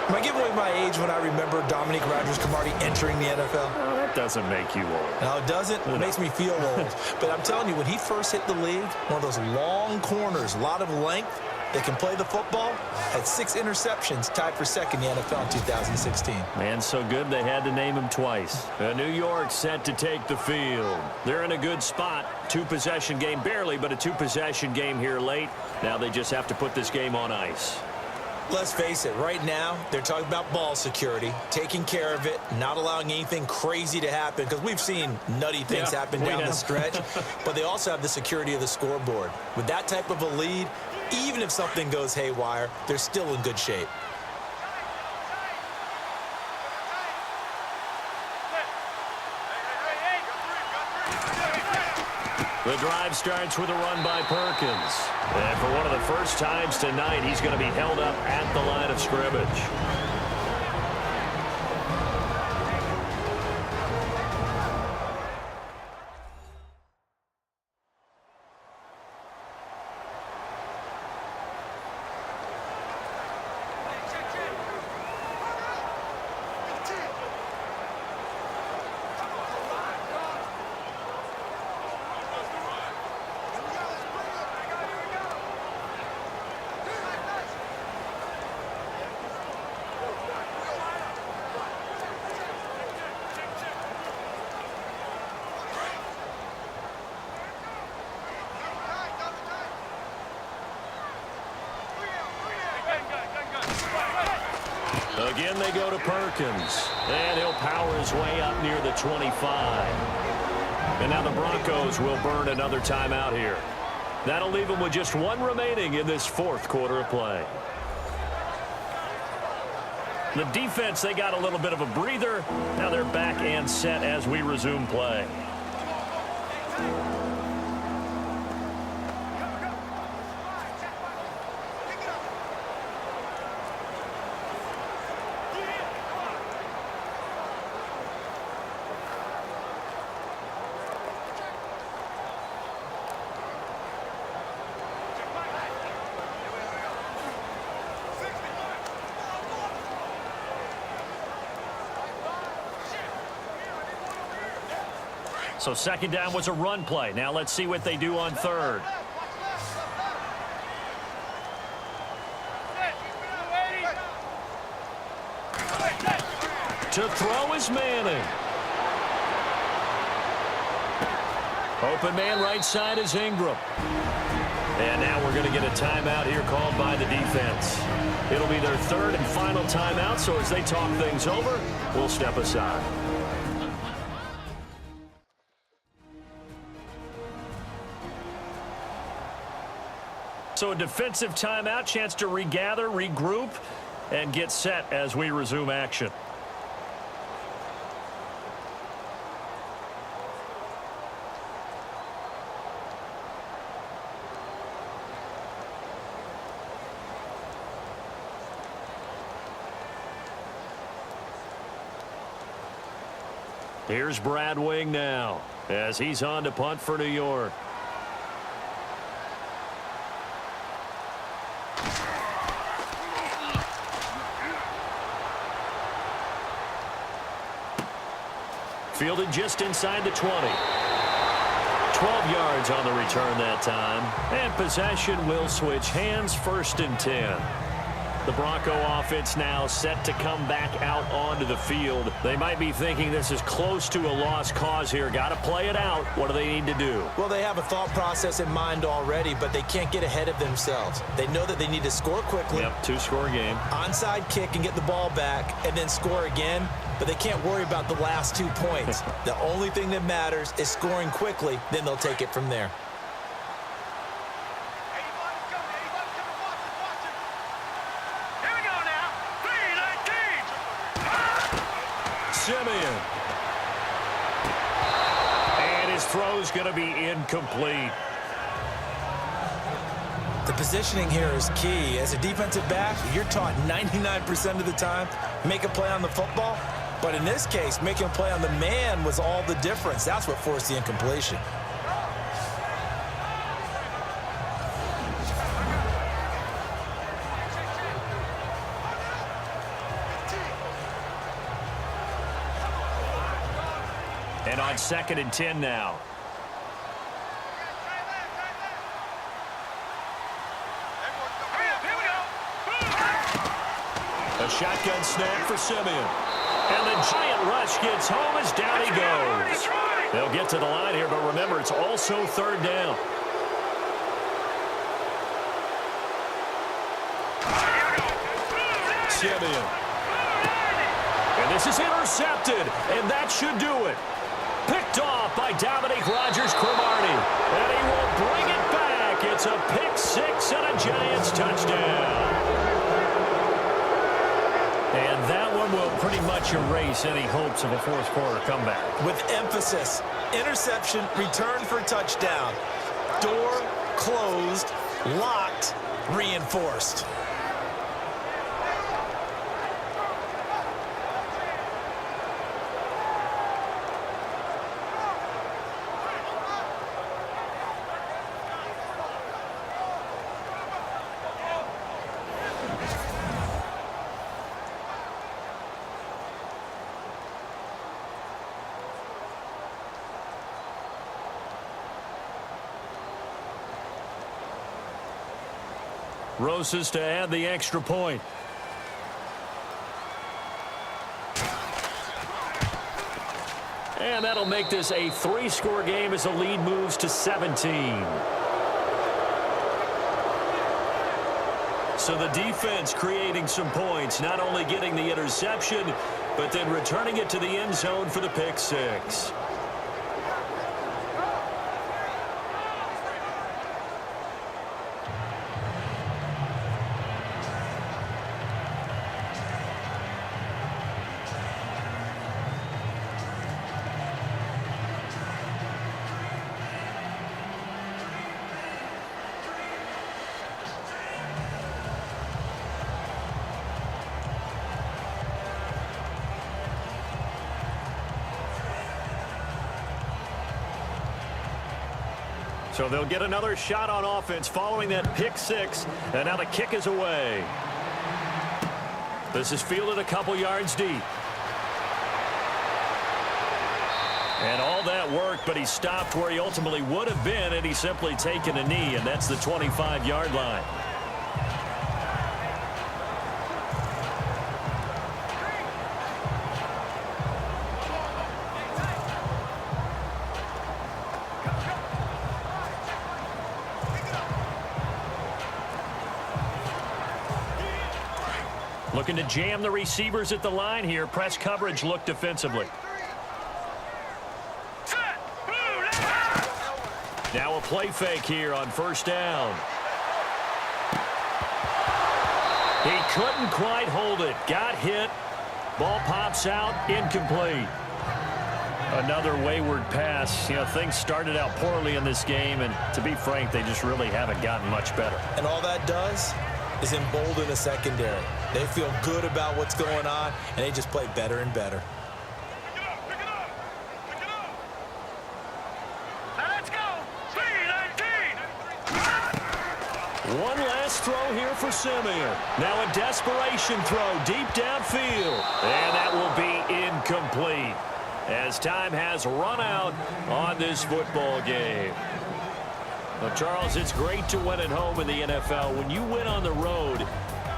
Am I giving away my age when I remember Dominique Rodgers-Cromartie entering the NFL? Oh, that doesn't make you old. No, it doesn't. It makes me feel old. But I'm telling you, when he first hit the league, one of those long corners, a lot of length, that can play the football, had 6 interceptions, tied for second in the NFL in 2016. Man, so good they had to name him twice. New York set to take the field. They're in a good spot. 2-possession game, barely, but a 2-possession game here late. Now they just have to put this game on ice. Let's face it, right now, they're talking about ball security, taking care of it, not allowing anything crazy to happen, because we've seen nutty things happen down the stretch, but they also have the security of the scoreboard. With that type of a lead, even if something goes haywire, they're still in good shape. The drive starts with a run by Perkins. And for one of the first times tonight, he's going to be held up at the line of scrimmage. Again, they go to Perkins. And he'll power his way up near the 25. And now the Broncos will burn another timeout here. That'll leave them with just one remaining in this fourth quarter of play. The defense, they got a little bit of a breather. Now they're back and set as we resume play. So second down was a run play. Now let's see what they do on third. To throw is Manning. Open man right side is Ingram. And now we're going to get a timeout here called by the defense. It'll be their third and final timeout, so as they talk things over, we'll step aside. So a defensive timeout, chance to regather, regroup, and get set as we resume action. Here's Brad Wing now as he's on to punt for New York. Fielded just inside the 20. 12 yards on the return that time. And possession will switch hands, 1st and 10. The Bronco offense now set to come back out onto the field. They might be thinking this is close to a lost cause here. Got to play it out. What do they need to do? Well, they have a thought process in mind already, but they can't get ahead of themselves. They know that they need to score quickly. Yep, 2-score game. Onside kick and get the ball back and then score again, but they can't worry about the last 2 points. The only thing that matters is scoring quickly, then they'll take it from there. Simeon. And his throw's going to be incomplete. The positioning here is key. As a defensive back, you're taught 99% of the time, make a play on the football. But in this case, making a play on the man was all the difference. That's what forced the incompletion. And on 2nd and 10 now. A shotgun snap for Simeon. And the giant rush gets home as down he goes. They'll get to the line here, but remember, it's also 3rd down. Simeon. And this is intercepted, and that should do it. Picked off by Dominique Rodgers-Cromartie. And he will bring it back. It's a pick six and a Giants touchdown. And that one will pretty much erase any hopes of a fourth quarter comeback. With emphasis, interception, return for touchdown. Door closed, locked, reinforced. Rosas to add the extra point. And that'll make this a 3-score game as the lead moves to 17. So the defense creating some points, not only getting the interception, but then returning it to the end zone for the pick six. So they'll get another shot on offense following that pick six. And now the kick is away. This is fielded a couple yards deep. And all that work, but he stopped where he ultimately would have been had he simply taken a knee, and that's the 25-yard line. Looking to jam the receivers at the line here. Press coverage look defensively. Now a play fake here on first down. He couldn't quite hold it. Got hit. Ball pops out. Incomplete. Another wayward pass. You know, things started out poorly in this game, and to be frank, they just really haven't gotten much better. And all that does is embolden the secondary. They feel good about what's going on, and they just play better and better. Let's go. 3-19. One last throw here for Simeon. Now a desperation throw deep downfield. And that will be incomplete as time has run out on this football game. Well, Charles, it's great to win at home in the NFL. When you win on the road,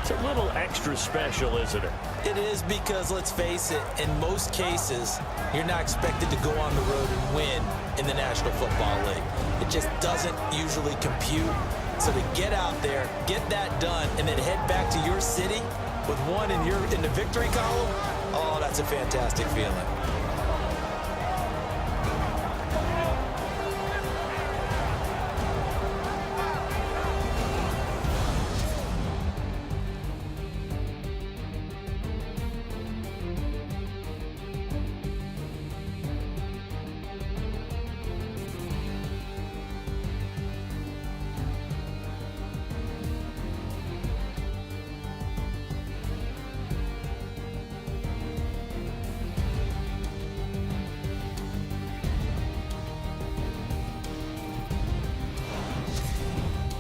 it's a little extra special, isn't it? It is, because, let's face it, in most cases, you're not expected to go on the road and win in the National Football League. It just doesn't usually compute. So to get out there, get that done, and then head back to your city with one in the victory column, oh, that's a fantastic feeling.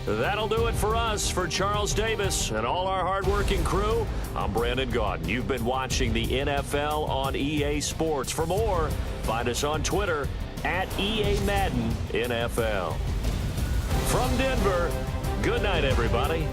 That'll do it for us. For Charles Davis and all our hardworking crew, I'm Brandon Gaudin. You've been watching the NFL on EA Sports. For more, find us on Twitter at EA Madden NFL. From Denver, good night, everybody.